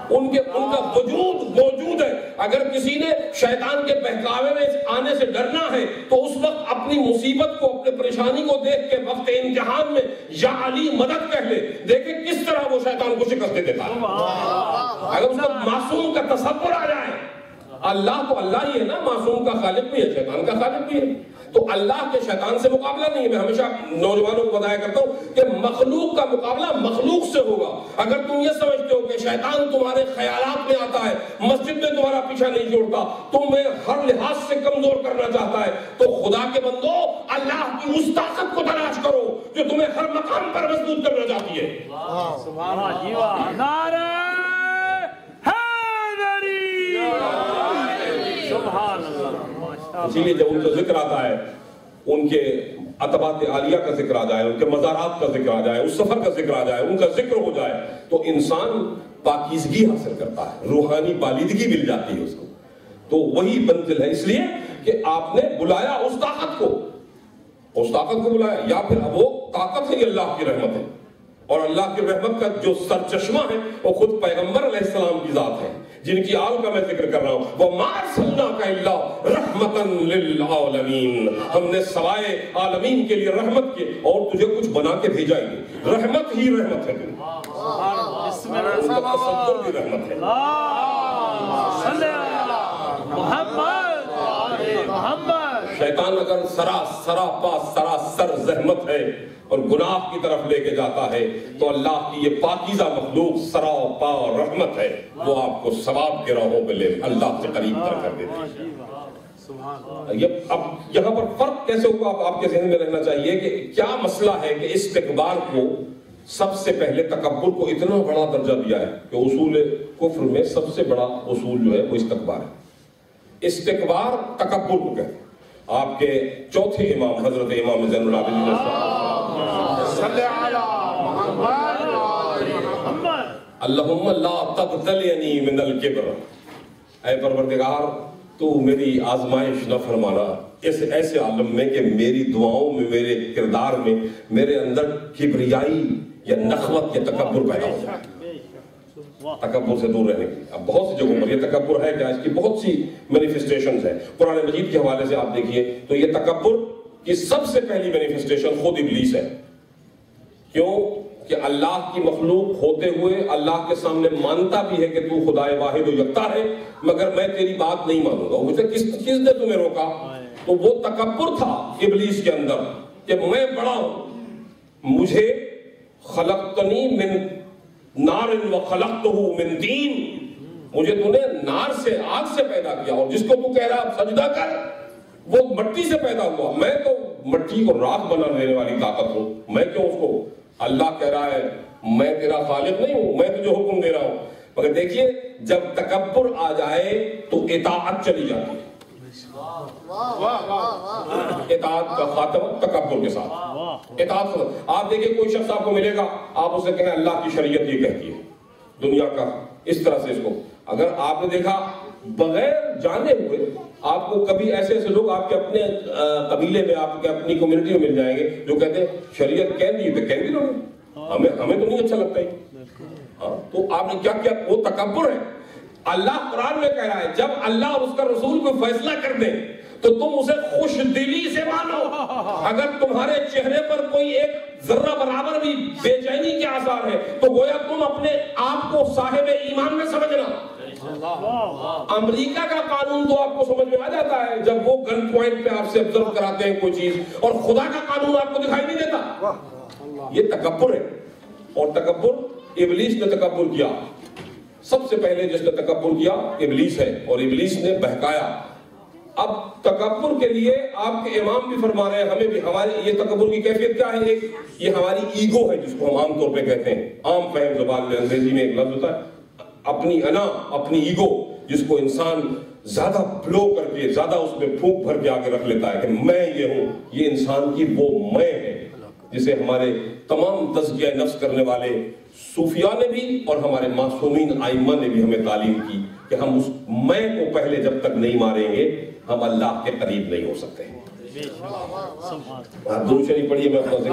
ان کا وجود موجود ہے۔ اگر کسی نے شیطان کے بہکاوے میں آنے سے ڈرنا ہے تو اس وقت اپنی مصیبت کو، اپنے پریشانی کو دیکھ کے وقت امتحان میں یا علی مدد کہہ لے، دیکھیں کس طرح وہ شیطان کو شکست دے دیتا ہے۔ اگر اس کو معصوم کا تصور آ جائے، اللہ تو اللہ ہی ہے نا، معصوم کا خالق بھی ہے، شیطان کا خالق بھی ہے، تو اللہ کے شیطان سے مقابلہ نہیں ہے۔ میں ہمیشہ نوجوانوں کو بتایا کرتا ہوں کہ مخلوق کا مقابلہ مخلوق سے ہوگا۔ اگر تم یہ سمجھتے ہو کہ شیطان تمہارے خیالات میں آتا ہے، مسجد میں تمہارا پیچھا نہیں چھوڑتا، تمہیں ہر لحاظ سے کمزور کرنا چاہتا ہے، تو خدا کے بندو اللہ کی اس طاقت کو تلاش کرو جو تمہیں ہر مقام پر مضبوط کرنا چاہتی ہے۔ سبحان اللہ، نعرہ حیدری، سبحان اللہ۔ اسی لیے جب ان کا ذکر آتا ہے، ان کے عتبات عالیہ کا ذکر آ جائے، ان کے مزارات کا ذکر آ جائے، اس سفر کا ذکر آ جائے، ان کا ذکر ہو جائے، تو انسان پاکیزگی حاصل کرتا ہے، روحانی بالیدگی مل جاتی ہے اس کو۔ تو وہی منزل ہے، اس لیے کہ آپ نے بلایا اس طاقت کو بلایا، یا پھر وہ طاقت ہے اللہ کی رحمت ہے، اور اللہ کی رحمت کا جو سرچشمہ ہے وہ خود پیغمبر علیہ السلام کی ذات ہے، جن کی آل کا میں ذکر کر رہا ہوں۔ وَمَا أَرْسَلْنَاكَ إِلَّا رَحْمَةً لِلْعَالَمِينَ، ہم نے سوائے عالمین کے لیے رحمت کے اور تجھے کچھ بنا کے بھیجا ہی نہیں، رحمت ہی رحمت ہے، ان کا تصور بھی رحمت ہے۔ شیطان اگر سراسر زحمت ہے اور گناہ کی طرف لے کے جاتا ہے، تو اللہ کی یہ پاکیزہ مخلوق سراپا رحمت ہے، وہ آپ کو ثواب کے راہوں پہ لے اللہ سے قریب کر دیتی ہے۔ اب یہاں پر فرق کیسے ہوگا آپ کے ذہن میں رہنا چاہیے کہ کیا مسئلہ ہے کہ استکبار کو سب سے پہلے تکبر کو اتنا بڑا درجہ دیا ہے کہ اصول کفر میں سب سے بڑا اصول جو ہے وہ استکبار ہے۔ استکبار تکبر کو کہتے ہیں۔ آپ کے چوتھے امام حضرت امام زین العابدین اللہم لا تبتلینی من الکبر، اے پروردگار تو میری آزمائش نہ فرمانا اس ایسے عالم میں کہ میری دعاؤں میں، میرے کردار میں میرے اندر کبریائی یا نخوت یا تکبر پیدا ہو جائے۔ تکبر سے دور رہنے کی اب بہت سی جگہوں پر یہ تکبر ہے کیا، اس کی بہت سی مینیفیسٹیشنز ہیں۔ قرآن مجید کے حوالے سے آپ دیکھیے تو یہ تکبر کی سب سے پہلی مینیفیسٹیشن خود ابلیس ہے۔ کیوں کہ اللہ کی مخلوق ہوتے ہوئے اللہ کے سامنے مانتا بھی ہے کہ تو خدائے واحد و یکتا ہے، مگر میں تیری بات نہیں مانوں گا۔ مجھے کس چیز نے تمہیں روکا؟ تو وہ تکبر تھا ابلیس کے اندر کہ میں بڑا ہوں، مجھے خلقتنی من نار وخلقتہ من طین، مجھے تو نے نار سے، آگ سے پیدا کیا، اور جس کو تو کہہ رہا سجدہ کر وہ مٹی سے پیدا ہوا، میں تو مٹی کو راکھ بنا دینے والی طاقت ہوں، میں کیوں اس کو؟ اللہ کہہ رہا ہے میں تیرا خالق نہیں ہوں، میں تجھے حکم دے رہا ہوں۔ مگر دیکھیے جب تکبر آ جائے تو اطاعت چلی جاتی ہے۔ اطاعت کا خاتمہ تکبر کے ساتھ، اطاعت آپ دیکھیں کوئی شخص آپ کو ملے گا، آپ اسے کہیں اللہ کی شریعت یہ کہتی ہے، دنیا کا اس طرح سے اس کو، اگر آپ نے دیکھا بغیر جانے ہوئے آپ کو کبھی ایسے ایسے لوگ آپ کے اپنے قبیلے میں، آپ کے اپنی کمیونٹی میں مل جائیں گے جو کہتے ہیں شریعت کہہ دی لوگ، ہمیں تو نہیں اچھا لگتا ہے۔ تو آپ نے کیا کیا؟ وہ تکبر ہے۔ اللہ قرآن میں کہہ رہا ہے جب اللہ اور اس کا رسول کو فیصلہ کر دیں تو تم اسے خوش دلی سے مانو، اگر تمہارے چہرے پر کوئی ایک ذرہ برابر بھی بے چینی کے آثار ہے تو گویا تم اپنے آپ کو صاحب ایمان میں سمجھنا۔ امریکہ کا قانون تو آپ کو سمجھ میں آ جاتا ہے جب وہ گن پوائنٹ پہ آپ سے آبزرو کراتے ہیں کوئی چیز، اور خدا کا قانون آپ کو دکھائی نہیں دیتا۔ یہ تکبر ہے، اور تکبر ابلیس نے تکبر کیا۔ سب سے پہلے جس نے تکبر کیا ابلیس ہے، اور ابلیس نے بہکایا۔ اب تکبر کے لیے آپ کے امام بھی فرما رہے ہیں ہمیں بھی، ہماری یہ تکبر کی کیفیت کیا ہے؟ ایک یہ ہماری ایگو ہے جس کو ہم عام طور پہ کہتے ہیں، عام فہم زبان میں انگریزی میں ایک لفظ ہوتا ہے اپنی انا، اپنی ایگو، جس کو انسان زیادہ بلو کر کے، زیادہ اس میں پھونک بھر کے آگے رکھ لیتا ہے کہ میں یہ ہوں۔ یہ انسان کی وہ میں ہے جسے ہمارے تمام تزکیہ نفس کرنے والے صوفیاء نے بھی اور ہمارے معصومین ائمہ نے بھی ہمیں تعلیم کی کہ ہم اس میں کو پہلے جب تک نہیں ماریں گے ہم اللہ کے قریب نہیں ہو سکتے۔ آپ درود شریف پڑھیے، میں اپنا ذکر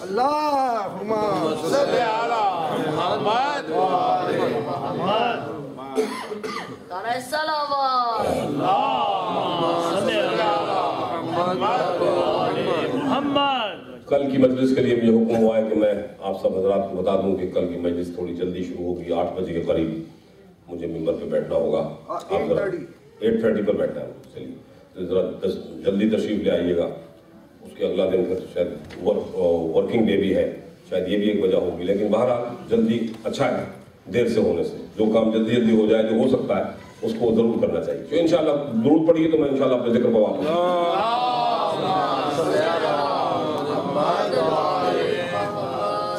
اللہم کل کی مجلس کے لیے مجھے حکم ہوا ہے کہ میں آپ سب حضرات کو بتا دوں کہ کل کی مجلس تھوڑی جلدی شروع ہوگی. 8 بجے کے قریب مجھے ممبر پہ بیٹھنا ہوگا. 8:30 پر بیٹھنا ہے. چلیے تو ذرا جلدی تشریف لے آئیے گا. اس کے اگلا دن پھر شاید ورکنگ ڈے بھی ہے, شاید یہ بھی ایک وجہ ہوگی. لیکن بہرحال جلدی اچھا ہے دیر سے ہونے سے. جو کام جلدی جلدی ہو جائے, جو ہو سکتا ہے, اس کو ضرور کرنا چاہیے. تو انشاءاللہ ضرورت پڑی تو میں انشاءاللہ اپنے ذکر پر واپس.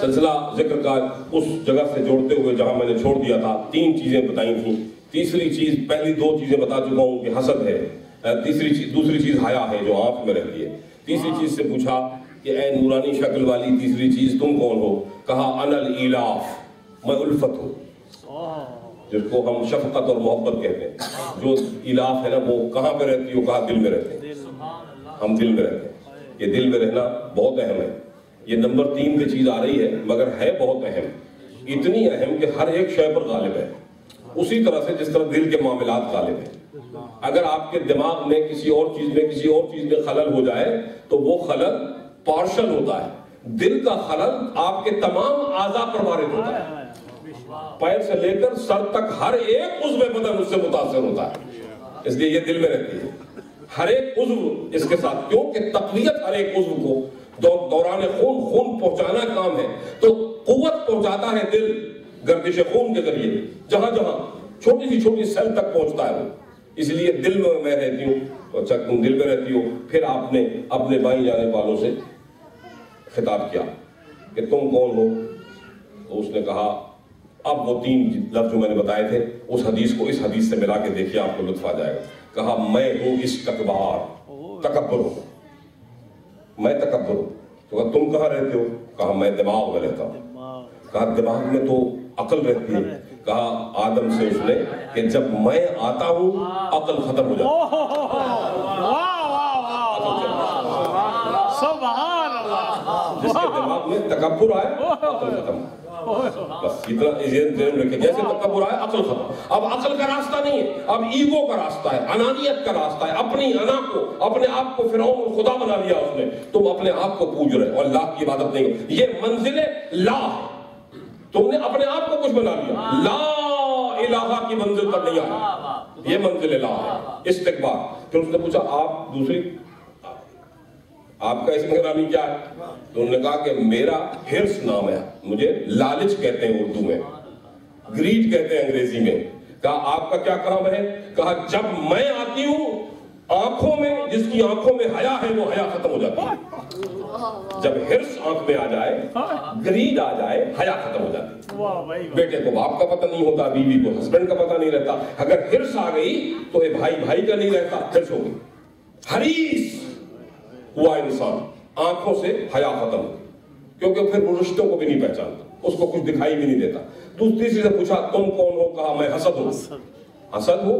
سلسلہ ذکر کا اس جگہ سے جوڑتے ہوئے جہاں میں نے چھوڑ دیا تھا 3 چیزیں بتائی تھیں. تیسری چیز, پہلی 2 چیزیں بتا چکا ہوں کہ حسد ہے. دوسری چیز حیا ہے جو آنکھ میں رہتی ہے. تیسری چیز سے پوچھا کہ اے نورانی شکل والی تیسری چیز تم کون ہو؟ کہا انا الالاف, میں الفت ہوں, جس کو ہم شفقت اور محبت کہتے ہیں. جو الاف ہے نا وہ کہاں پہ رہتی ہو؟ کہا دل میں رہتے ہیں. ہم دل میں رہتے ہیں. یہ دل میں رہنا بہت اہم ہے. یہ نمبر 3 پہ چیز آ رہی ہے مگر ہے بہت اہم. اتنی اہم کہ ہر ایک شے پر غالب ہے. اسی طرح سے جس طرح دل کے معاملات غالب ہیں. اگر آپ کے دماغ میں کسی اور چیز میں خلل ہو جائے تو وہ خلل پارشل ہوتا ہے. دل کا خلل آپ کے تمام اعضاء پر وارد ہوتا ہے. پیر سے لے کر سر تک ہر ایک عضو بدن اس سے متاثر ہوتا ہے. اس لیے یہ دل میں رہتی ہے. ہر ایک عضو اس کے ساتھ, کیونکہ تقویت ہر ایک عضو کو دوران خون پہنچانا کام ہے. تو قوت پہنچاتا ہے دل گردش خون کے ذریعے. جہاں جہاں چھوٹی سی سیل تک پہنچتا ہے وہ. اس لیے دل میں رہتی ہوں. تو اچھا تم دل میں رہتی ہو. پھر آپ نے اپنے بائیں جانے والوں سے خطاب کیا کہ تم کون ہو؟ تو اس نے کہا, اب وہ 3 لفظ جو میں نے بتائے تھے اس حدیث کو اس حدیث سے ملا کے دیکھیے, آپ کو لطف آ جائے گا. کہا میں ہوں استکبار, تکبر ہوں. میں تکبر ہوں. تو کہا تم کہاں رہتے ہو؟ کہا میں دماغ میں رہتا ہوں. کہا دماغ میں تو عقل رہتی ہے. کہا آدم سے اس نے کہ جب میں آتا ہوں عقل ختم ہو جاتی ہے. جس کے دماغ میں تکبر آئے عقل ختم. بس اتنا ذہن رکھے, جیسے تکبر آئے عقل ختم. اب عقل کا راستہ نہیں ہے, اب ایگو کا راستہ ہے, انانیت کا راستہ ہے. اپنی انا کو, اپنے آپ کو فرعون خدا بنا لیا اس نے. تم اپنے آپ کو پوج رہے اور اللہ کی عبادت نہیں. یہ منزل لا ہے. تم نے اپنے آپ کو کچھ بنا لیا. لا الہ کی منزل پر نہیں آئی. یہ منزل لا ہے, استکبار. پھر اس نے پوچھا آپ کا اسم گرامی کیا ہے؟ تو انہوں نے کہا کہ میرا ہرس نام ہے, مجھے لالچ کہتے ہیں اردو میں, گریڈ کہتے ہیں انگریزی میں. کہا آپ کا کیا کام ہے؟ کہا جب میں آتی ہوں آنکھوں میں, جس کی آنکھوں میں حیا ہے وہ حیا ختم ہو جاتی ہے. جب ہرس آنکھ میں آ جائے, گریڈ آ جائے, حیا ختم ہو جاتی ہے. بیٹے کو باپ کا پتہ نہیں ہوتا, بیوی کو ہسبینڈ کا پتہ نہیں رہتا. اگر ہرس آ گئی تو یہ بھائی کا نہیں رہتا, ہرس ہو گئی. حریص ہوا انسان, آنکھوں سے حیا ختم, کیونکہ پھر وہ رشتوں کو بھی نہیں پہچانتا, اس کو کچھ دکھائی بھی نہیں دیتا. تیسری سے پوچھا تم کون ہو؟ کہا میں حسد ہوں. حسد ہو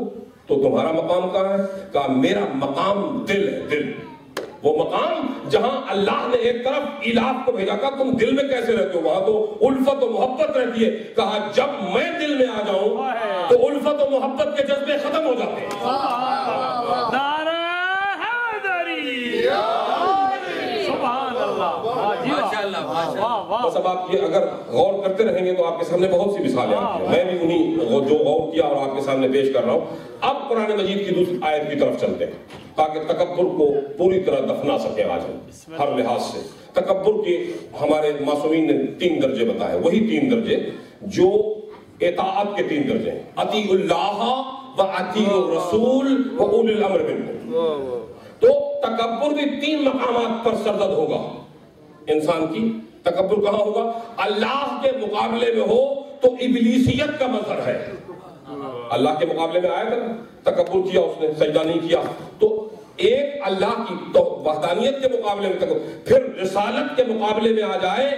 تو تمہارا مقام کہاں ہے؟ کہا میرا مقام دل ہے. دل وہ مقام جہاں اللہ نے ایک طرف الہ کو بھیجا. کہا تم دل میں کیسے رہتے ہو؟ وہاں تو الفت و محبت رہتی ہے. کہا جب میں دل میں آ جاؤں تو الفت و محبت کے جذبے ختم ہو جاتے ہیں. بس اب آپ یہ اگر غور کرتے رہیں گے تو آپ کے سامنے بہت سی مثالیں آتی ہیں. میں بھی انہی جو غور کیا اور آپ کے سامنے پیش کر رہا ہوں. اب قرآن مجید کی دوسری آیت کی طرف چلتے ہیں تاکہ تکبر کو پوری طرح دفنا سکیں. آج ہم ہر لحاظ سے تکبر کے ہمارے معصومین نے 3 درجے بتائے, وہی 3 درجے جو اطاعت کے 3 درجے ہیں. اطیعوا اللہ و اطیعوا الرسول و اولی الامر منکم. تو تکبر بھی 3 مقامات پر سرزد ہوگا انسان کی. تکبر کہاں ہوگا؟ اللہ کے مقابلے میں ہو تو ابلیسیت کا مظہر ہے. اللہ کے مقابلے میں آیا تھا, تکبر کیا اس نے, سجدہ نہیں کیا. تو ایک اللہ کی تو وحدانیت کے مقابلے میں تکبر, پھر رسالت کے مقابلے میں آ جائے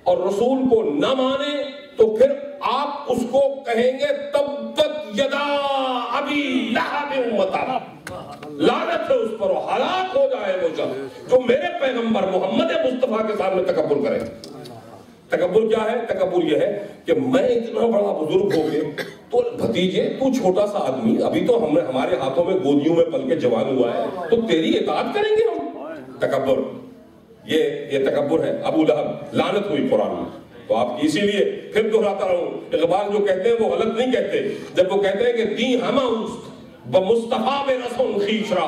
اور رسول کو نہ مانے تو پھر آپ اس کو کہیں گے تبت یدا ابی لہب وتب, لعنت ہے اس پر, ہلاک ہو جائے وہ شخص جو میرے پیغمبر محمد مصطفیٰ کے سامنے تکبر کرے. تکبر کیا ہے؟ تکبر یہ ہے کہ میں اتنا بڑا بزرگ ہو گئے تو بھتیجے تو چھوٹا سا آدمی, ابھی تو ہمارے ہاتھوں میں گودیوں میں پل کے جوان ہوا ہے, تو تیری اطاعت کریں گے ہم. تکبر. یہ تکبر ہے. ابو لہب لعنت ہوئی قرآن میں. تو آپ کی اسی لیے پھر دہراتا رہا ہوں, اقبال جو کہتے ہیں وہ غلط نہیں کہتے جب وہ کہتے ہیں کہ دی ہمہ بمصطفیٰ برسون خیش را,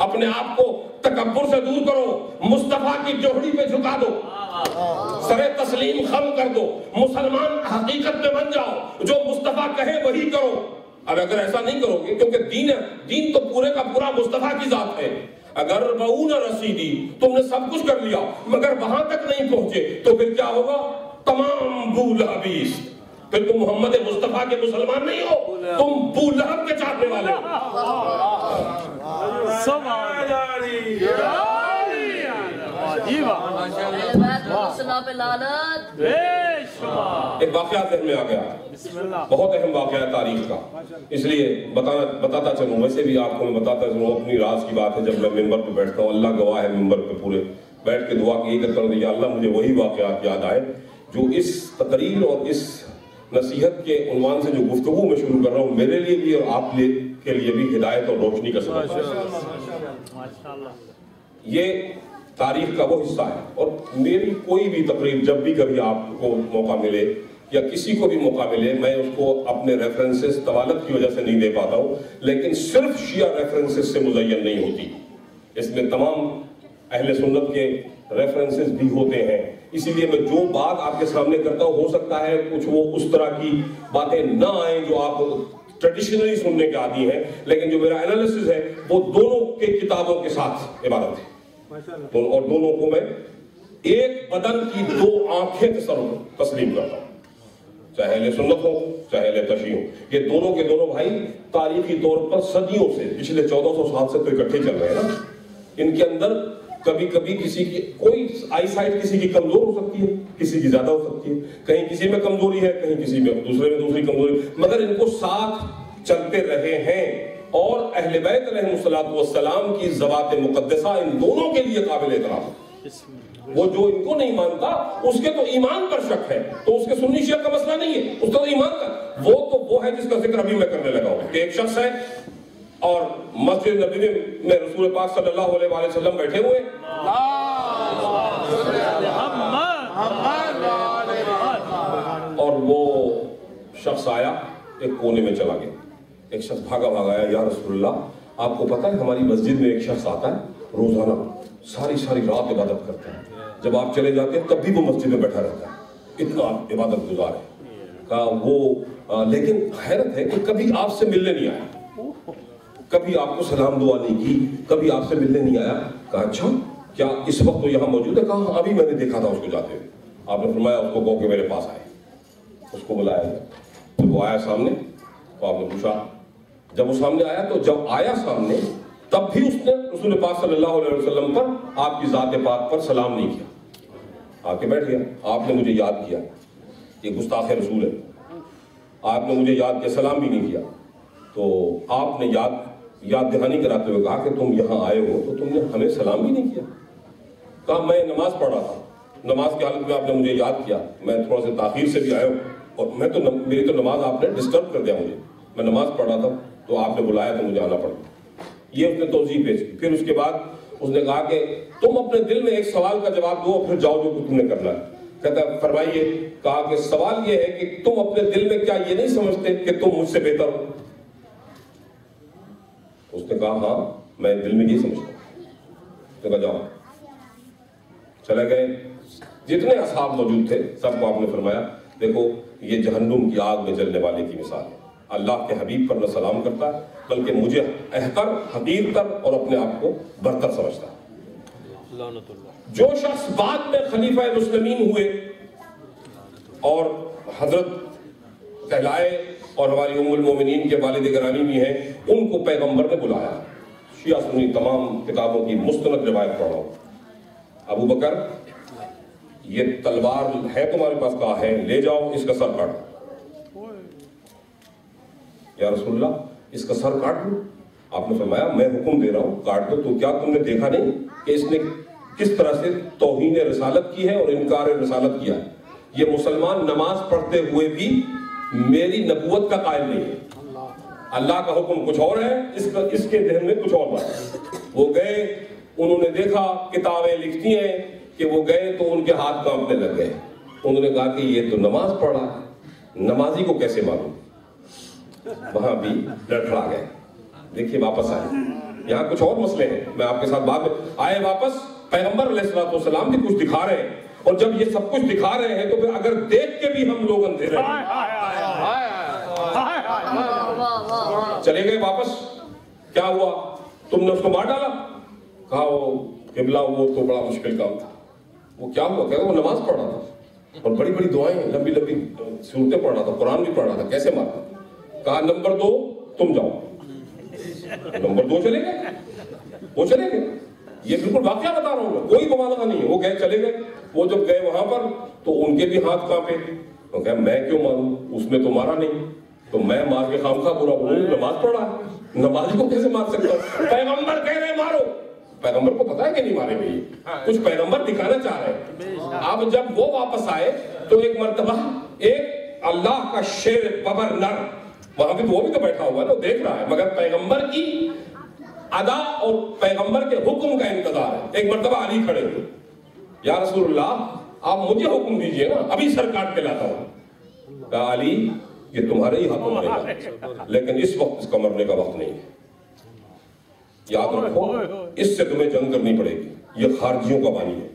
اپنے آپ کو تکبر سے دور کرو, مصطفیٰ کی جوہری پہ جھکا دو, سر تسلیم خم کر دو, مسلمان حقیقت میں بن جاؤ, جو مصطفیٰ کہے وہی کرو. اب اگر ایسا نہیں کرو گے, کیونکہ دین تو پورے کا پورا مصطفیٰ کی ذات ہے, اگر بہو نہ رسیدی تم نے سب کچھ کر لیا مگر وہاں تک نہیں پہنچے تو پھر کیا ہوگا؟ تمام بو لہبیس. پھر تم محمد مصطفیٰ کے مسلمان نہیں ہو, تم بو لہب کے چاہنے والے ہو. ایک واقعہ ذہن میں آ گیا, بہت اہم واقعہ ہے تاریخ کا, اس لیے بتاتا چلوں. ویسے بھی آپ کو میں بتاتا چلوں, اپنی راز کی بات ہے. جب میں ممبر پہ بیٹھتا ہوں, اللہ گواہ ہے, ممبر پہ پورے بیٹھ کے دعا کی کرتا ہوں, یا اللہ مجھے وہی واقعات یاد آئے جو اس تقریر اور اس نصیحت کے عنوان سے جو گفتگو میں شروع کر رہا ہوں, میرے لیے بھی اور آپ کے لیے بھی ہدایت اور روشنی کا سبب ہے. یہ تاریخ کا وہ حصہ ہے. اور میری کوئی بھی تقریر جب بھی کبھی آپ کو موقع ملے یا کسی کو بھی موقع ملے, میں اس کو اپنے ریفرنسز طوالت کی وجہ سے نہیں دے پاتا ہوں, لیکن صرف شیعہ ریفرنسز سے مزین نہیں ہوتی. اس میں تمام اہل سنت کے ریفرنسز بھی ہوتے ہیں. اسی لیے میں جو بات آپ کے سامنے کرتا ہوں, ہو سکتا ہے کچھ وہ اس طرح کی باتیں نہ آئیں جو آپ ٹریڈیشنلی سننے کے عادی ہیں, لیکن جو میرا انالیسس ہے وہ دونوں کے کتابوں کے ساتھ عبارت ہے. اور دونوں کو میں ایک بدن کی دو آنکھیں تسلیم کرتا ہوں, چاہے اہل سنت ہو چاہے اہل تشیع ہو. یہ دونوں کے دونوں بھائی تاریخی طور پر صدیوں سے, پچھلے 1400 سال سے تو اکٹھے چل رہے ہیں نا. ان کے اندر کبھی کبھی کسی کی کوئی آئی سائٹ کسی کی کمزور ہو سکتی ہے, کسی کی زیادہ ہو سکتی ہے, کہیں کسی میں کمزوری ہے, کہیں کسی میں دوسرے میں دوسری کمزوری, مگر ان کو ساتھ چلتے رہے ہیں. اور اہل بیت علیہ الصلوۃ والسلام کی ذوات مقدسہ ان دونوں کے لیے قابل احترام. وہ جو ان کو نہیں مانتا اس کے تو ایمان پر شک ہے, تو اس کے سنی شیعہ کا مسئلہ نہیں ہے, اس کا تو ایمان کا, وہ ہے جس کا ذکر ابھی میں کرنے لگا ہوں. کہ ایک شخص ہے اور مسجد نبوی میں رسول پاک صلی اللہ علیہ وآلہ وسلم بیٹھے ہوئے, اور وہ شخص آیا ایک کونے میں چلا گیا. ایک شخص بھاگا آیا, یا رسول اللہ آپ کو پتہ ہے ہماری مسجد میں ایک شخص آتا ہے روزانہ, ساری رات عبادت کرتا ہے, جب آپ چلے جاتے ہیں تب بھی وہ مسجد میں بیٹھا رہتا ہے, اتنا عبادت گزار ہے. کہا وہ لیکن حیرت ہے کہ کبھی آپ سے ملنے نہیں آیا, کبھی آپ کو سلام دعا نہیں کی, کبھی آپ سے ملنے نہیں آیا. کہا اچھا کیا اس وقت تو یہاں موجود ہے؟ کہا ابھی میں نے دیکھا تھا اس کو جاتے ہوئے. آپ نے فرمایا اس کو کہو کہ میرے پاس آئے. اس کو بلایا گیا, جب وہ آیا سامنے تو آپ نے پوچھا, جب وہ سامنے آیا تو جب آیا سامنے تب بھی اس نے رسول پاک صلی اللہ علیہ وسلم پر, آپ کی ذات پاک پر سلام نہیں کیا. آ کے بیٹھ گیا. آپ نے مجھے یاد کیا, یہ گستاخ رسول ہے, آپ نے مجھے یاد کیا, سلام بھی نہیں کیا. تو آپ نے یاد دہانی کراتے ہوئے کہا کہ تم یہاں آئے ہو تو تم نے ہمیں سلام بھی نہیں کیا. کہا میں نماز پڑھ رہا تھا, نماز کی حالت میں آپ نے مجھے یاد کیا, میں تھوڑا سا تاخیر سے بھی آیا ہوں, اور میری تو نماز آپ نے ڈسٹرب کر دیا مجھے, میں نماز پڑھ رہا تھا تو آپ نے بلایا تو مجھے آنا پڑا. یہ اس نے توضیح پیش کی. پھر اس کے بعد اس نے کہا کہ تم اپنے دل میں ایک سوال کا جواب دو, پھر جاؤ جو کچھ تم نے کرنا ہے. کہتا ہے فرمائیے. کہا کہ سوال یہ ہے کہ تم اپنے دل میں کیا یہ نہیں سمجھتے کہ تم مجھ سے بہتر ہو؟ اس نے کہا ہاں میں دل میں یہ سمجھتا ہوں. تو کہا جاؤ. چلے گئے. جتنے اصحاب موجود تھے سب کو آپ نے فرمایا دیکھو یہ جہنم کی آگ میں جلنے والے کی مثال ہے. اللہ کے حبیب پر نہ سلام کرتا ہے بلکہ مجھے احقر, حقیر تر اور اپنے آپ کو برتر سمجھتا ہے. جو شخص بعد میں خلیفہ مسلمین ہوئے اور حضرت کہلائے اور ہماری ام المومنین کے والد گرامی بھی ہیں, ان کو پیغمبر نے بلایا. شیعہ سنی تمام کتابوں کی مستند روایت پڑھا ہوں. ابو بکر یہ تلوار ہے تمہارے پاس؟ کہا ہے. لے جاؤ اس کا سر کاٹو. یا رسول اللہ اس کا سر کاٹ دو؟ آپ نے فرمایا میں حکم دے رہا ہوں کاٹ دو. تو کیا تم نے دیکھا نہیں کہ اس نے کس طرح سے توہین رسالت کی ہے اور انکار رسالت کیا ہے؟ یہ مسلمان نماز پڑھتے ہوئے بھی میری نبوت کا قائل نہیں ہے. اللہ کا حکم کچھ اور ہے, اس کے ذہن میں کچھ اور بات ہے. وہ گئے, انہوں نے دیکھا کتابیں لکھتی ہیں کہ وہ گئے تو ان کے ہاتھ کانپنے لگ گئے. انہوں نے کہا کہ یہ تو نماز پڑھ رہا ہے, نمازی کو کیسے معلوم؟ وہاں بھی لڑکھڑا گئے. دیکھیے واپس آئے, یہاں کچھ اور مسئلے ہیں, میں آپ کے ساتھ بات آئے واپس. پیغمبر علیہ السلام بھی کچھ دکھا رہے ہیں, اور جب یہ سب کچھ دکھا رہے ہیں تو پھر اگر دیکھ کے بھی ہم لوگ اندھیرے چلے گئے واپس. کیا ہوا؟ تم نے اس کو مار ڈالا؟ کہا وہ قبلہ وہ تو بڑا مشکل کام تھا. وہ کیا ہوا؟ کہا وہ نماز پڑھ رہا تھا اور بڑی بڑی دعائیں لمبی لمبی سورتیں پڑھ رہا تھا, قرآن بھی پڑھ رہا تھا, کیسے مارا؟ کہا نمبر 2 تم جاؤ. نمبر 2 چلے گئے, وہ چلے گئے. یہ بالکل واقعہ بتا رہا ہوں میں, کوئی مبالغہ نہیں ہے. وہ گئے, چلے گئے. وہ جب گئے وہاں پر تو ان کے بھی ہاتھ کانپے. تو کہا میں کیوں ماروں, اس نے تو مارا نہیں, تو میں مار کے خامخواہ برا بولوں, نماز پڑھ رہا ہے, نمازی کو کیسے مار سکتا ہوں؟ پیغمبر کہہ رہے مارو. پیغمبر کو پتا ہے کہ نہیں مارے گئے, کچھ پیغمبر دکھانا چاہ رہے ہیں. اب جب وہ واپس آئے تو ایک مرتبہ ایک اللہ کا شیر ببر نر وہاں بھی, وہ بھی تو بیٹھا ہوا ہے, وہ دیکھ رہا ہے, مگر پیغمبر کی ادا اور پیغمبر کے حکم کا انتظار ہے. ایک مرتبہ علی کھڑے ہوئے, یا رسول اللہ آپ مجھے حکم دیجئے نا, ابھی سر کاٹ کے لاتا ہوں. کہا علی یہ تمہارے ہی ہاتھوں مرے گا, لیکن اس وقت اس کا مرنے کا وقت نہیں ہے. یاد رکھو, اس سے تمہیں جنگ کرنی پڑے گی. یہ خارجیوں کا بانی ہے,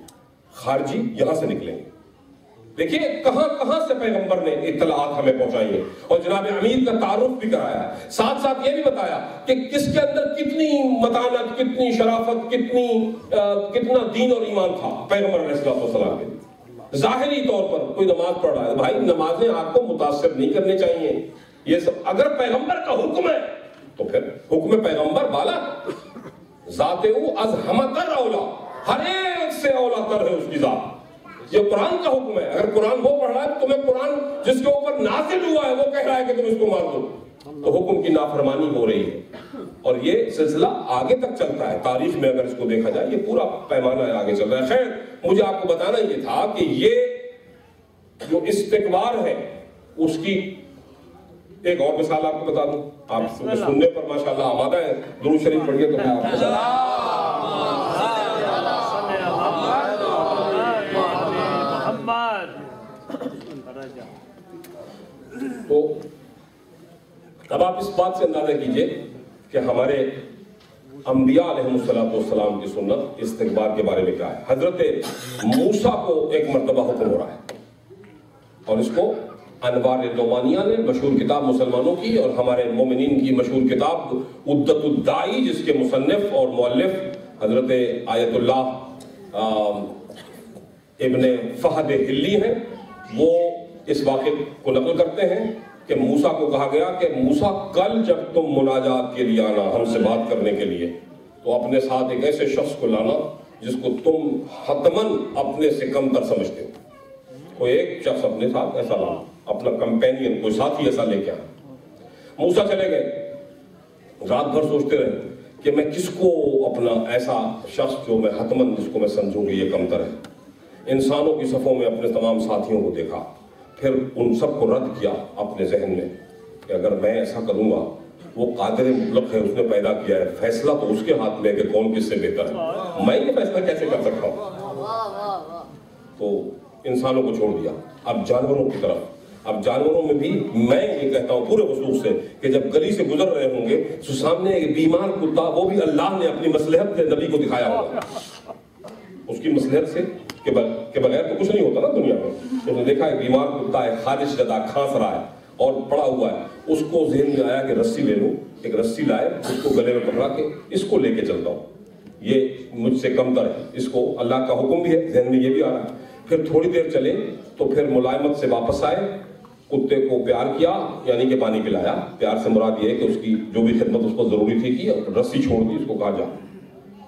خارجی یہاں سے نکلیں گے. دیکھیے کہاں کہاں سے پیغمبر نے اطلاعات ہمیں پہنچائی ہیں, اور جناب امیر کا تعارف بھی کرایا ہے. ساتھ ساتھ یہ بھی بتایا کہ کس کے اندر کتنی متانت, کتنی شرافت, کتنا دین اور ایمان تھا پیغمبر علیہ السلام کے. ظاہری طور پر کوئی نماز پڑھ رہا ہے, بھائی نمازیں آپ کو متاثر نہیں کرنی چاہیے. یہ سب اگر پیغمبر کا حکم ہے تو پھر حکم پیغمبر بالا, ذات او از ہمہ تر اولا, ہر ایک سے اولا تر ہے اس کی ذات. یہ قرآن کا حکم ہے. اگر قرآن وہ پڑھ رہا ہے تو تمہیں قرآن جس کے اوپر نازل ہوا ہے وہ کہہ رہا ہے کہ تم اس کو مار دو, تو حکم کی نافرمانی ہو رہی ہے. اور یہ سلسلہ آگے تک چلتا ہے. تاریخ میں اگر اس کو دیکھا جائے یہ پورا پیمانہ ہے, آگے چل رہا ہے. خیر مجھے آپ کو بتانا یہ تھا کہ یہ جو استکبار ہے اس کی ایک اور مثال آپ کو بتا دوں. آپ سننے پر ماشاءاللہ آمادہ ہے, درود شریف پڑھیے تو میں آپ کو تو اب آپ اس بات سے اندازہ کیجئے کہ ہمارے انبیاء علیہ السلام کی سنت استکبار کے بارے میں کیا ہے. حضرت موسیٰ کو ایک مرتبہ حکم ہو رہا ہے, اور اس کو انوار نعمانیہ نے, مشہور کتاب مسلمانوں کی اور ہمارے مومنین کی مشہور کتاب عدت الدائی, جس کے مصنف اور مؤلف حضرت آیت اللہ ابن فہد ہلی ہیں, وہ اس واقعے کو نقل کرتے ہیں کہ موسیٰ کو کہا گیا کہ موسیٰ کل جب تم مناجات کے لیے آنا, ہم سے بات کرنے کے لیے, تو اپنے ساتھ ایک ایسے شخص کو لانا جس کو تم حتماً اپنے سے کم تر سمجھتے ہو. کوئی ایک شخص اپنے ساتھ ایسا لانا, اپنا کمپینین, کوئی ساتھی ایسا لے کے آنا. موسیٰ چلے گئے, رات بھر سوچتے رہے کہ میں کس کو اپنا ایسا شخص جو میں حتماً جس کو میں سمجھوں گی یہ کمتر ہے. انسانوں کی صفوں میں اپنے تمام ساتھیوں کو دیکھا, پھر ان سب کو رد کیا اپنے ذہن میں کہ اگر میں ایسا کروں گا, وہ قادر مطلق ہے, اس نے پیدا کیا ہے, فیصلہ تو اس کے ہاتھ میں کہ کون کس سے بہتر ہے, میں یہ فیصلہ کیسے کر سکتا ہوں. تو انسانوں کو چھوڑ دیا, اب جانوروں کی طرف. اب جانوروں میں بھی میں یہ کہتا ہوں پورے وثوق سے کہ جب گلی سے گزر رہے ہوں گے تو سامنے ایک بیمار کتا, وہ بھی اللہ نے اپنی مصلحت سے نبی کو دکھایا ہوگا, اس کی مصلحت سے کہ بغیر تو کچھ نہیں ہوتا نا دنیا میں. تو نے دیکھا ایک بیمار کتا ہے, خارش زدہ, کھانس رہا ہے اور پڑا ہوا ہے. اس کو ذہن میں آیا کہ رسی لے لوں, ایک رسی لائے, اس کو گلے میں پکڑا کے اس کو لے کے چلتا ہوں, یہ مجھ سے کمتر ہے. اس کو اللہ کا حکم بھی ہے, ذہن میں یہ بھی آ رہا ہے. پھر تھوڑی دیر چلے تو پھر ملائمت سے واپس آئے, کتے کو پیار کیا, یعنی کہ پانی پلایا. پیار سے مراد یہ ہے کہ اس کی جو بھی خدمت اس کو ضروری تھی کی, رسی چھوڑ دی, اس کو کہا جا.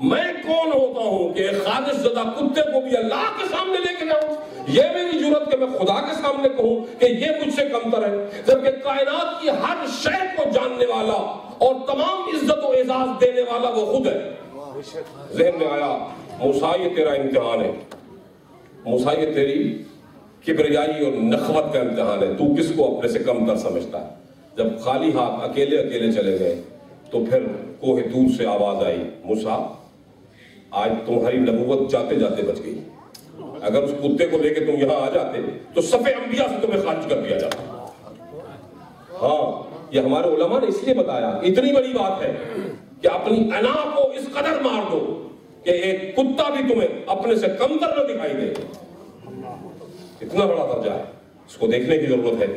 میں کون ہوتا ہوں کہ خالص زدہ کتے کو بھی اللہ کے سامنے لے کے جاؤں؟ یہ میری جرات کہ میں خدا کے سامنے کہوں کہ یہ مجھ سے کمتر ہے, جبکہ کائنات کی ہر شے کو جاننے والا اور تمام عزت و اعزاز دینے والا وہ خود ہے. ذہن میں آیا موسیٰ یہ تیرا امتحان ہے, موسیٰ یہ تیری کبریائی اور نخوت کا امتحان ہے, تو کس کو اپنے سے کم تر سمجھتا ہے. جب خالی ہاتھ اکیلے چلے گئے تو پھر کوہ طور سے آواز آئی, موسیٰ آج تمہاری نبوت جاتے جاتے بچ گئی. اگر اس کتے کو لے کے تم یہاں آ جاتے تو صف انبیاء سے تمہیں خارج کر دیا جاتا. ہاں یہ ہمارے علماء نے اس لیے بتایا, اتنی بڑی بات ہے کہ اپنی انا کو اس قدر مار دو کہ ایک کتا بھی تمہیں اپنے سے کمتر نہ دکھائی دے. اتنا بڑا درجہ ہے, اس کو دیکھنے کی ضرورت ہے.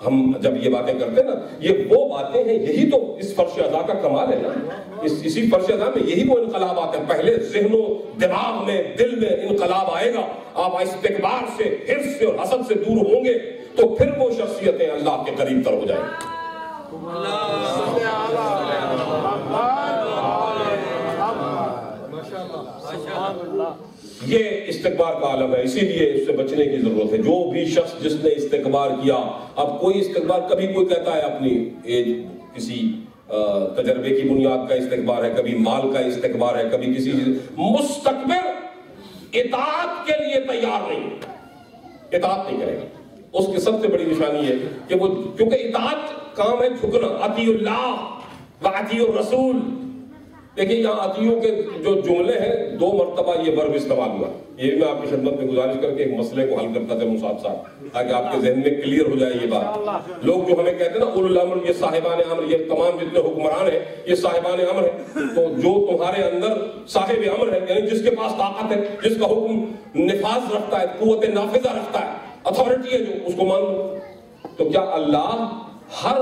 ہم جب یہ باتیں کرتے ہیں نا, یہ وہ باتیں ہیں, یہی تو اس فرش ادا کا کمال ہے نا. اسی فرش ادا میں یہی وہ انقلاب آتے ہیں. پہلے ذہن و دماغ میں, دل میں انقلاب آئے گا, آپ استکبار سے, حرص سے اور حسد سے دور ہوں گے تو پھر وہ شخصیتیں اللہ کے قریب تر ہو جائیں گی. یہ استکبار کا عالم ہے, اسی لیے اس سے بچنے کی ضرورت ہے. جو بھی شخص جس نے استکبار کیا, اب کوئی استکبار, کبھی کوئی کہتا ہے اپنی ایج, کسی تجربے کی بنیاد کا استکبار ہے, کبھی مال کا استکبار ہے, کبھی کسی مستکبر اطاعت کے لیے تیار نہیں, اطاعت نہیں کرے گا. اس کی سب سے بڑی نشانی ہے کہ وہ, کیونکہ اطاعت کام ہے جھکنا. اطیع اللہ و اطیع الرسول. دیکھیں یہاں اطیعوں کے جو جملے ہیں, 2 مرتبہ یہ ورب استعمال ہوا. یہ بھی میں آپ کی خدمت میں گزارش کر کے ایک مسئلے کو حل کرتا تھا ساتھ ساتھ, تاکہ آپ کے ذہن میں کلیئر ہو جائے یہ بات. لوگ جو ہمیں کہتے ہیں نا اولو الامر, یہ صاحبان امر, یہ تمام جتنے حکمران ہیں یہ صاحبان امر ہیں. تو جو تمہارے اندر صاحب امر ہے, یعنی جس کے پاس طاقت ہے, جس کا حکم نفاذ رکھتا ہے, قوت نافذہ رکھتا ہے, اتھارٹی ہے, جو اس کو مان لو. تو کیا اللہ ہر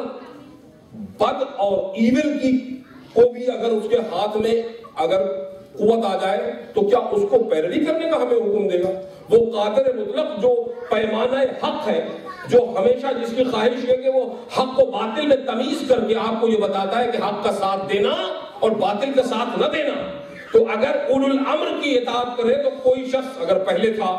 بد اور ایول کی کو بھی اگر اس کے ہاتھ میں اگر قوت آ جائے تو کیا اس کو پیروی کرنے کا ہمیں حکم دے گا؟ وہ قادر مطلق جو پیمانہ حق ہے, جو ہمیشہ جس کی خواہش ہے کہ وہ حق کو باطل میں تمیز کر کے آپ کو یہ بتاتا ہے کہ حق کا ساتھ دینا اور باطل کا ساتھ نہ دینا. تو اگر اولو الامر کی اطاعت کرے تو کوئی شخص اگر پہلے تھا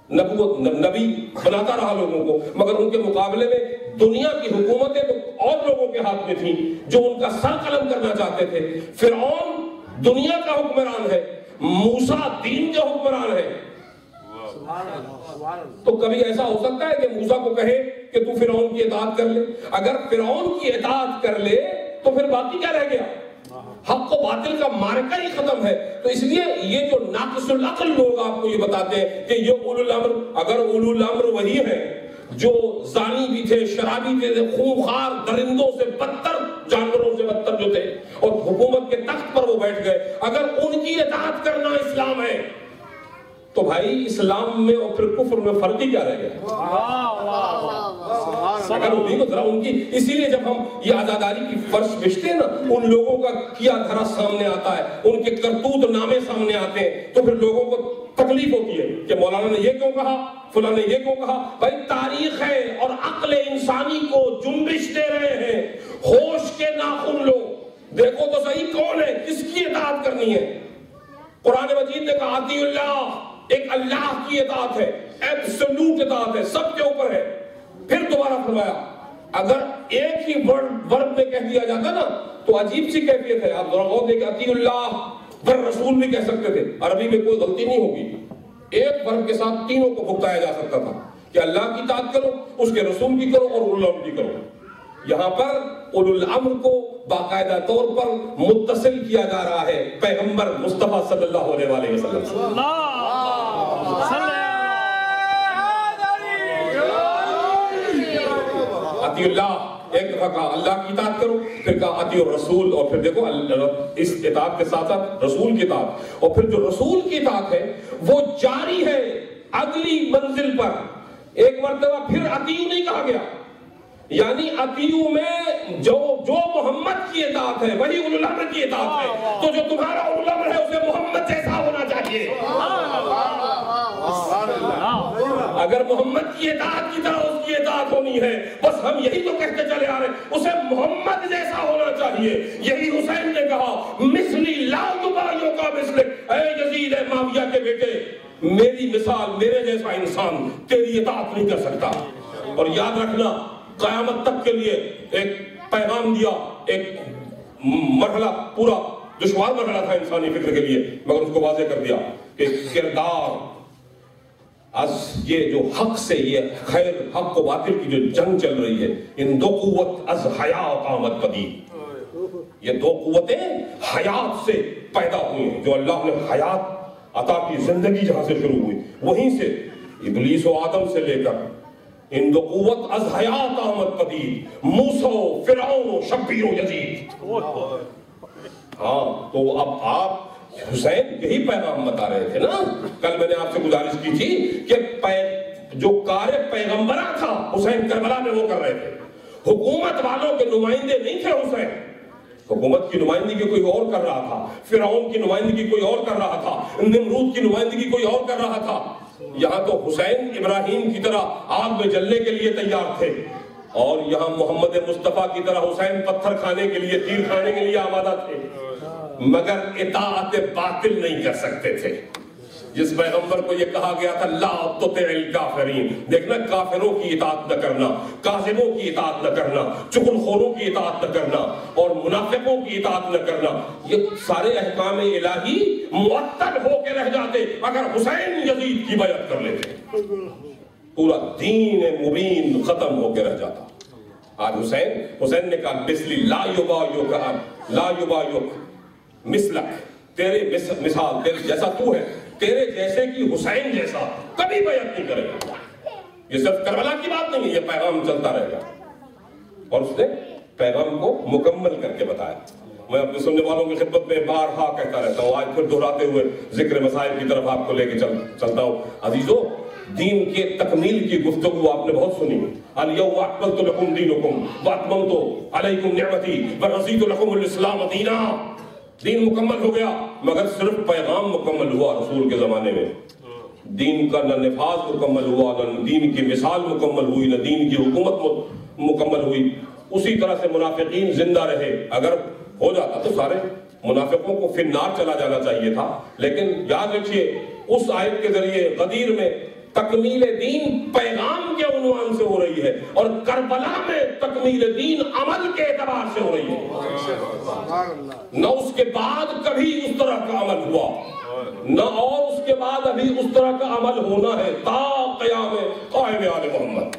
نبوت نبی بناتا رہا لوگوں کو, مگر ان کے مقابلے میں دنیا کی حکومتیں تو اور لوگوں کے ہاتھ میں تھیں جو ان کا سر قلم کرنا چاہتے تھے. فرعون دنیا کا حکمران ہے, موسیٰ دین کا حکمران ہے. تو کبھی ایسا ہو سکتا ہے کہ موسیٰ کو کہے کہ تو فرعون کی اطاعت کر لے؟ اگر فرعون کی اطاعت کر لے تو پھر باقی کیا رہ گیا؟ حق و باطل کا مارکہ ہی ختم ہے. تو اس لیے یہ جو ناقص العقل لوگ آپ کو یہ بتاتے ہیں کہ یہ اولو الامر, اگر اولو الامر وہی ہے جو زانی بھی تھے, شرابی تھے, خونخوار, درندوں سے بدتر, جانوروں سے بدتر جو تھے, اور حکومت کے تخت پر وہ بیٹھ گئے, اگر ان کی اطاعت کرنا اسلام ہے تو بھائی اسلام میں اور پھر کفر میں فرق ہی کیا رہ گیا؟ اگر انہیں کو ذرا ان کی, اسی لیے جب ہم یہ عزاداری کی فرش بچتے ہیں نا, ان لوگوں کا کیا دھرا سامنے آتا ہے, ان کے کرتوت نامے سامنے آتے ہیں, تو پھر لوگوں کو تکلیف ہوتی ہے کہ مولانا نے یہ کیوں کہا, فلاں نے یہ کیوں کہا. بھائی تاریخ ہے اور عقل انسانی کو جنبش دے رہے ہیں. ہوش کے ناخن لو, دیکھو تو صحیح کون ہے, کس کی اطاعت کرنی ہے. قرآن مجید نے کہا اطیع اللہ, ایک اللہ کی اطاعت ہے, ایبسولوٹ اطاعت ہے, سب کے اوپر ہے. پھر دوبارہ فرمایا اگر ایک ہی ورڈ میں کہہ دیا جاتا نا تو عجیب سی کیفیت ہے. آپ ذرا غور دیں کہ اطیع اللہ والرسول بھی کہہ سکتے تھے, عربی میں کوئی غلطی نہیں ہوگی. ایک ورڈ کے ساتھ تینوں کو بھگتایا جا سکتا تھا کہ اللہ کی اطاعت کرو, اس کے رسول کی کرو اور اولو الامر کی کرو. یہاں پر اولو الامر کو باقاعدہ طور پر متصل کیا جا رہا ہے پیغمبر مصطفیٰ صلی اللہ علیہ وسلم سے. اطیع اللہ, ایک دفعہ کہا اللہ کی اطاعت کرو, پھر کہا اطیع الرسول, اور پھر دیکھو اس اطاعت کے ساتھ ساتھ رسول کی اطاعت, اور پھر جو رسول کی اطاعت ہے وہ جاری ہے اگلی منزل پر. ایک مرتبہ پھر اطیع نہیں کہا گیا, یعنی اطیع میں جو محمد کی اطاعت ہے وہی اولو الامر کی اطاعت ہے. تو جو تمہارا اولو الامر ہے اسے محمد جیسا ہونا چاہیے. اگر محمد کی اطاعت کی طرح اس کی اطاعت ہونی ہے, بس ہم یہی تو کہتے چلے آ رہے ہیں, اسے محمد جیسا ہونا چاہیے. یہی حسین نے کہا مثلی لا یبایع کا مثلک, اے یزید اے معاویہ کے بیٹے, میری مثال, میرے جیسا انسان تیری اطاعت نہیں کر سکتا. اور یاد رکھنا قیامت تک کے لیے ایک پیغام دیا, ایک مرحلہ, پورا دشوار مرحلہ تھا انسانی فکر کے لیے, مگر اس کو واضح کر دیا کہ کردار از یہ جو حق سے, یہ خیر حق و باطل کی جو جنگ چل رہی ہے, ان دو قوت از حیات آمد پدید, یہ دو قوتیں حیات سے پیدا ہوئی ہیں. جو اللہ نے حیات عطا کی زندگی جہاں سے شروع ہوئی، وہیں سے ابلیس و آدم سے لے کر ان دو قوت از حیات آمد پدید، موسیٰ و فرعون و شبیر و یزید۔ ہاں تو اب آپ حسین یہی پیغام بتا رہے تھے نا، کل میں نے آپ سے گزارش کی تھی کہ جو کار پیغمبرہ تھا حسین کربلا میں وہ کر رہے تھے، حکومت والوں کے نمائندے نہیں تھے حسین، حکومت کی نمائندگی کوئی اور کر رہا تھا، فرعون کی نمائندگی کوئی اور کر رہا تھا، نمرود کی نمائندگی کوئی اور کر رہا تھا۔ یہاں تو حسین ابراہیم کی طرح آگ میں جلنے کے لیے تیار تھے، اور یہاں محمد مصطفیٰ کی طرح حسین پتھر کھانے کے لیے، تیر کھانے کے لیے آمادہ تھے، مگر اطاعت باطل نہیں کر سکتے تھے۔ جس پیغمبر کو یہ کہا گیا تھا لا تطع الکافرین، دیکھنا کافروں کی اطاعت نہ کرنا، کاذبوں کی اطاعت نہ کرنا، چغل خوروں کی اطاعت نہ کرنا، اور منافقوں کی اطاعت نہ کرنا، یہ سارے احکام الہی معطل ہو کے رہ جاتے اگر حسین یزید کی بیعت کر لیتے، پورا دین مبین ختم ہو کے رہ جاتا۔ آج حسین نے کہا مثلی لا یبایک مثلک، تیرے مثال تیرے جیسا تو ہے، تیرے جیسے کی حسین جیسا کبھی بیعت نہیں کرے گا۔ یہ صرف کربلا کی بات نہیں ہے، یہ پیغام چلتا رہے گا، اور اس نے پیغام کو مکمل کر کے بتایا۔ میں اپنے سننے والوں کی خدمت میں بارہا کہتا رہتا ہوں، آج پھر دہراتے ہوئے ذکر مسائل کی طرف آپ کو لے کے چلتا ہوں۔ عزیزو، دین کے تکمیل کی گفتگو آپ نے بہت سنی، الیوم اکملت لکم دینکم واتممت علیکم نعمتی ورضیت لکم الاسلام دینا۔ دین مکمل ہو گیا، مگر صرف پیغام مکمل ہوا رسول کے زمانے میں، دین کا نہ نفاذ مکمل ہوا، نہ دین کی مثال مکمل ہوئی، نہ دین کی حکومت مکمل ہوئی۔ اسی طرح سے منافقین زندہ رہے، اگر ہو جاتا تو سارے منافقوں کو فی النار چلا جانا چاہیے تھا، لیکن یاد رکھیے اس آیت کے ذریعے غدیر میں تکمیل دین پیغام کے عنوان سے ہو رہی ہے، اور کربلا میں تکمیل دین عمل کے اعتبار سے ہو رہی ہے۔ نہ اس کے بعد کبھی اس طرح کا عمل ہوا، نہ اور اس کے بعد ابھی اس طرح کا عمل ہونا ہے تا قیام قائم آل محمد۔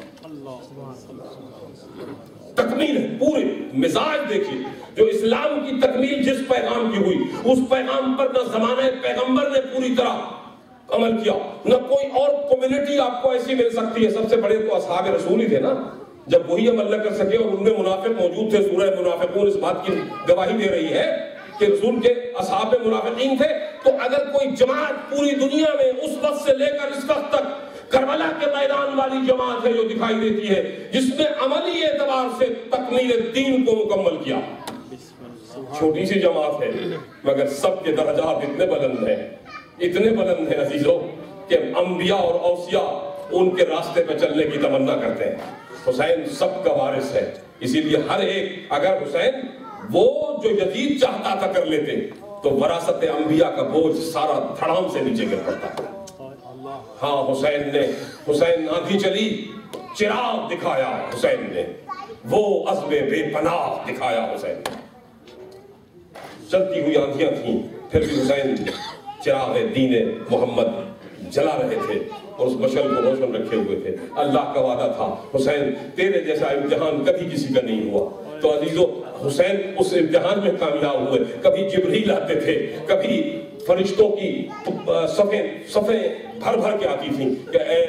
تکمیل ہے پورے مزاج دیکھیے، جو اسلام کی تکمیل جس پیغام کی ہوئی، اس پیغام پر نہ زمانہ پیغمبر نے پوری طرح عمل کیا، نہ کوئی اور کمیونٹی آپ کو ایسی مل سکتی ہے۔ سب سے بڑے تو اصحاب رسول ہی تھے نا، جب وہی عمل نہ کر سکے اور ان میں منافق موجود تھے۔ سورہ منافقون اس بات کی گواہی دے رہی ہے کہ رسول کے اصحاب منافقین تھے، تو اگر کوئی جماعت پوری دنیا میں اس وقت سے لے کر اس وقت تک کربلا کے میدان والی جماعت ہے جو دکھائی دیتی ہے، جس نے عملی اعتبار سے تکمیل دین کو مکمل کیا، چھوٹی سی جماعت ہے، مگر سب کے درجات اتنے بلند ہیں، اتنے بلند ہیں عزیزوں، کہ انبیاء اور اوصیاء ان کے راستے پہ چلنے کی تمنا کرتے ہیں۔ حسین سب کا وارث ہے، اسی لیے ہر ایک، اگر حسین وہ جو یزید چاہتا تھا کر لیتے تو وراثت انبیاء کا بوجھ سارا دھڑام سے نیچے گر پڑتا۔ ہاں حسین آندھی چلی، چراغ دکھایا حسین نے، وہ عزم بے پناہ دکھایا حسین نے۔ چلتی ہوئی آندھیاں تھیں، پھر بھی حسین چراغ دین محمد جلا رہے تھے اور اس مشعل کو روشن رکھے ہوئے تھے۔ اللہ کا وعدہ تھا حسین تیرے جیسا امتحان کبھی کسی کا نہیں ہوا۔ تو عزیزو، حسین اس امتحان میں کامیاب ہوئے۔ کبھی جبریل آتے تھے، کبھی فرشتوں کی صفیں بھر بھر کے آتی تھیں کہ اے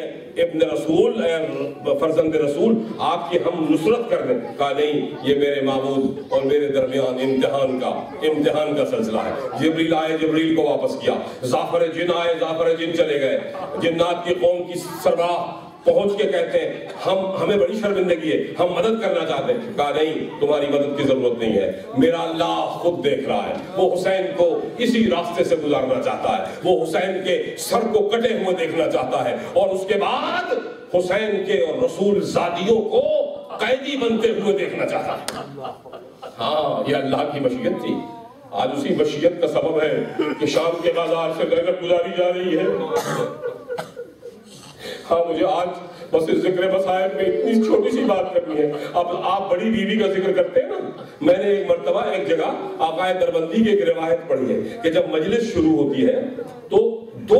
ابن رسول، اے فرزند رسول، آپ کی ہم نصرت کر دیں۔ کہا نہیں، یہ میرے معبود اور میرے درمیان امتحان کا سلسلہ ہے۔ جبریل آئے، جبریل کو واپس کیا۔ زعفر جن آئے، زعفر جن چلے گئے۔ جنات کی قوم کی سربراہ پہنچ کے کہتے ہیں ہمیں بڑی شرمندگی ہے، ہم مدد کرنا چاہتے ہیں۔ کہا نہیں، تمہاری مدد کی ضرورت نہیں ہے، میرا اللہ خود دیکھ رہا ہے۔ وہ حسین کو اسی راستے سے گزارنا چاہتا ہے، وہ حسین کے سر کو کٹے ہوئے دیکھنا چاہتا ہے، اور اس کے بعد حسین کے اور رسول زادیوں کو قیدی بنتے ہوئے دیکھنا چاہتا ہے۔ ہاں، یہ اللہ کی مشیت تھی۔ آج اسی مشیت کا سبب ہے کہ شام کے بازار سے زینب گزاری جا رہی ہے۔ ہاں، مجھے آج بس ذکر مسائل میں اتنی چھوٹی سی بات کرنی ہے۔ اب آپ بڑی بیوی کا ذکر کرتے ہیں نا، میں نے ایک مرتبہ ایک جگہ آقائے دربندی کی ایک روایت پڑھی ہے کہ جب مجلس شروع ہوتی ہے تو دو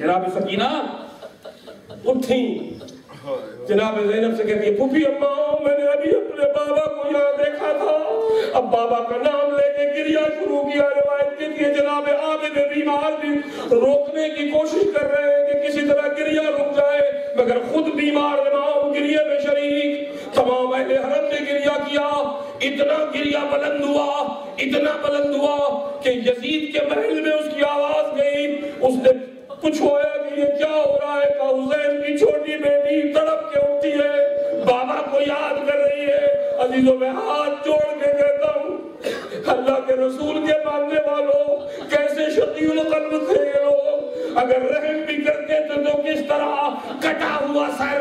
جناب سکینہ اٹھی، جناب زینب سے کہتی ہے پھوپھی اماں میں نے ابھی اپنے بابا کو یہاں دیکھا تھا، اب بابا کا نام لے کے گریہ شروع کیا۔ روایت کہتی ہے جناب عابد بیمار بھی روکنے کی کوشش کر رہے ہیں کہ کسی طرح گریہ رک جائے، مگر خود بیمار امام گریہ میں شریک۔ تمام اہل حرم نے گریہ کیا، اتنا گریہ بلند ہوا، اتنا بلند ہوا کہ یزید کے محل میں اس کی آواز گئی۔ اس نے پوچھوایا کہ یہ کیا ہو رہا ہے؟ کہ حسین کی چھوٹی بیٹی تڑپ کے اٹھتی ہے، بابا کو یاد کر رہی ہے۔ عزیزوں میں ہاتھ جوڑ کے کہتا ہوں اللہ کے رسول کے ماننے والوں، کیسے شقی القلب تھے یہ لوگ، اگر رحم بھی کرتے تو کس طرح کٹا ہوا سر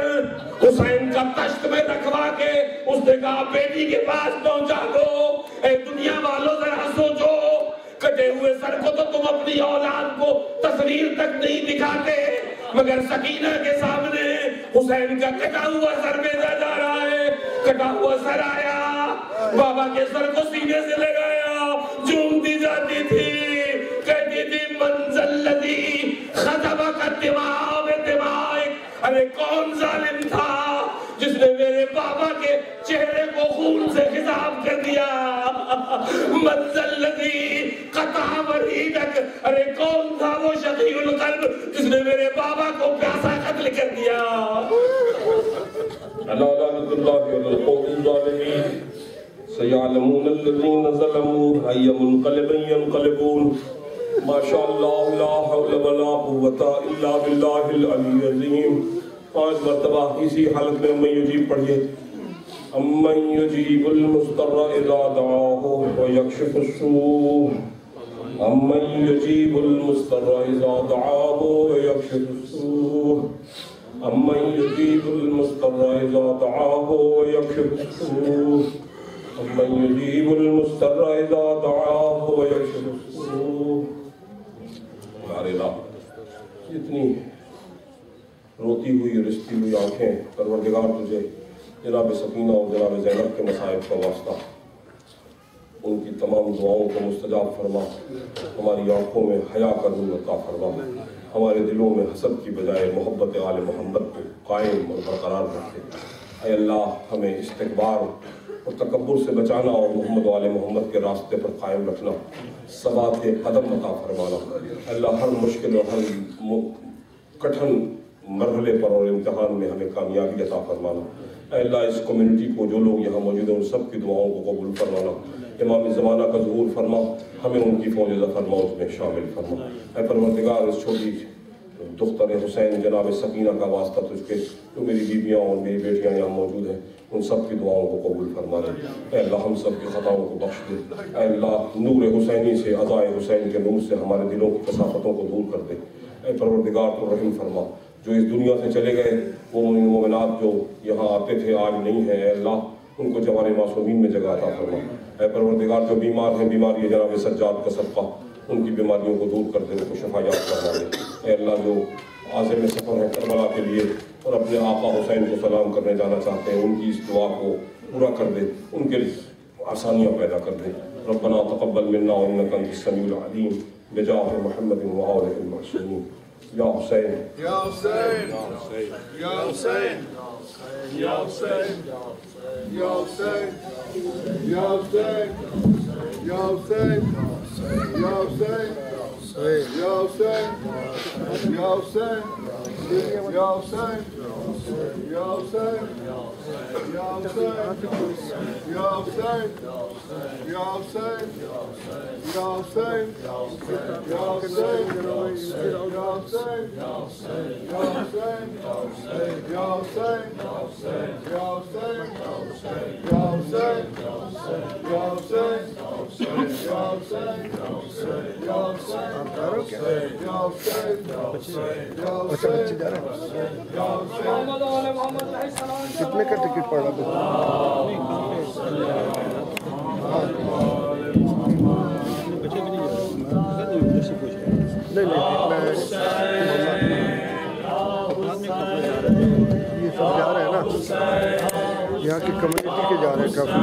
حسین کا تشت میں رکھوا کے اس نے کہا بیٹی کے پاس پہنچا دو۔ اے دنیا والوں ذرا سوچو، کٹے ہوئے سر کو تو تم اپنی اولاد کو تصویر تک نہیں دکھاتے، مگر سکینہ کے سامنے حسین کا کٹا ہوا سر بھیجا جا رہا ہے۔ کٹا ہوا سر آیا، بابا کے سر کو سینے سے لگایا، جھومتی جاتی تھی، کہتی تھی منزل الذی خطبک الدماء بدمائک، ارے کون ظالم تھا جس نے میرے بابا کے چہرے کو خون سے خضاب کر دیا؟ منزل الذی قطع وریدک، ارے کون تھا وہ شقی القلب جس نے میرے بابا کو پیاسا قتل کر دیا؟ الا لعنۃ اللہ علی القوم الظالمین، سیعلمون الذین ظلموا ای منقلب ینقلبون۔ ما شاء اللہ لا حول ولا قوة الا باللہ العلی العظیم۔ 5 مرتبہ اسی حالت میں من یجیب پڑھیے۔ امن یجیب المضطر اذا دعاہ ویکشف السوء، امن یجیب المضطر اذا دعاہ ویکشف السوء، امن یجیب المضطر اذا دعاہ ویکشف السوء، امن یجیب المضطر اذا دعاہ ویکشف السوء۔ اتنی روتی ہوئی رشتی ہوئی آنکھیں پروردگار تجھے جناب سکینہ اور جناب زینب کے مصائب کا واسطہ ان کی تمام دعاؤں کو مستجاب فرما، ہماری آنکھوں میں حیا کا نور عطا فرما، ہمارے دلوں میں حسد کی بجائے محبت آل محمد کو قائم اور برقرار رکھے۔ اے اللہ ہمیں استکبار اور تکبر سے بچانا اور محمد و آل محمد کے راستے پر قائم رکھنا، ثبات قدم عطا فرمانا۔ اللہ ہر مشکل اور ہر کٹھن مرحلے پر اور امتحان میں ہمیں کامیابی عطا فرمانا۔ اے اللہ اس کمیونٹی کو جو لوگ یہاں موجود ہیں ان سب کی دعاؤں کو قبول فرمانا۔ امام زمانہ کا ظہور فرما، ہمیں ان کی فوج ظفر موت میں شامل فرما۔ اے پروردگار اس چھوٹی دختر حسین جناب سکینہ کا واسطہ تجھ کے، جو میری بیویاں اور میری بیٹیاں یہاں موجود ہیں ان سب کی دعاؤں کو قبول فرما دے۔ اے اللہ ہم سب کی خطاؤں کو بخش دے۔ اے اللہ نور حسینی سے، عطائے حسین کے نور سے ہمارے دلوں کی کثافتوں کو دور کر دے۔ اے پروردگار تو رحم فرما، جو اس دنیا سے چلے گئے وہ مومنات جو یہاں آتے تھے آج نہیں ہیں، اے اللہ ان کو جوار معصومین میں جگہ عطا فرما۔ اے پروردگار جو بیمار ہیں، بیماری جناب سجاد کا صدقہ ان کی بیماریوں کو دور کر دے، ان کو شفایاب فرما دے۔ اے اللہ جو عازم سفر ہے کربلا کے لیے اور اپنے آقا حسین کو سلام کرنے جانا چاہتے ہیں، ان کی اس دعا کو پورا کر دے، ان کے آسانیاں پیدا کر دے۔ ربنا تقبل منا انک انت السمیع العلیم بجاہ محمد وآلہ المعصومین۔ یا حسین یا حسین یا حسین یا حسین یا حسین یا حسین یا حسین یا حسین یا حسین یا حسین یا حسین یا حسین یا حسین یا حسین یا حسین یا حسین یا حسین کتنے کا ٹکٹ پڑا یہ سب جا رہے ہیں نا، یہاں کی کمیونٹی کے جا رہے ہیں کافی۔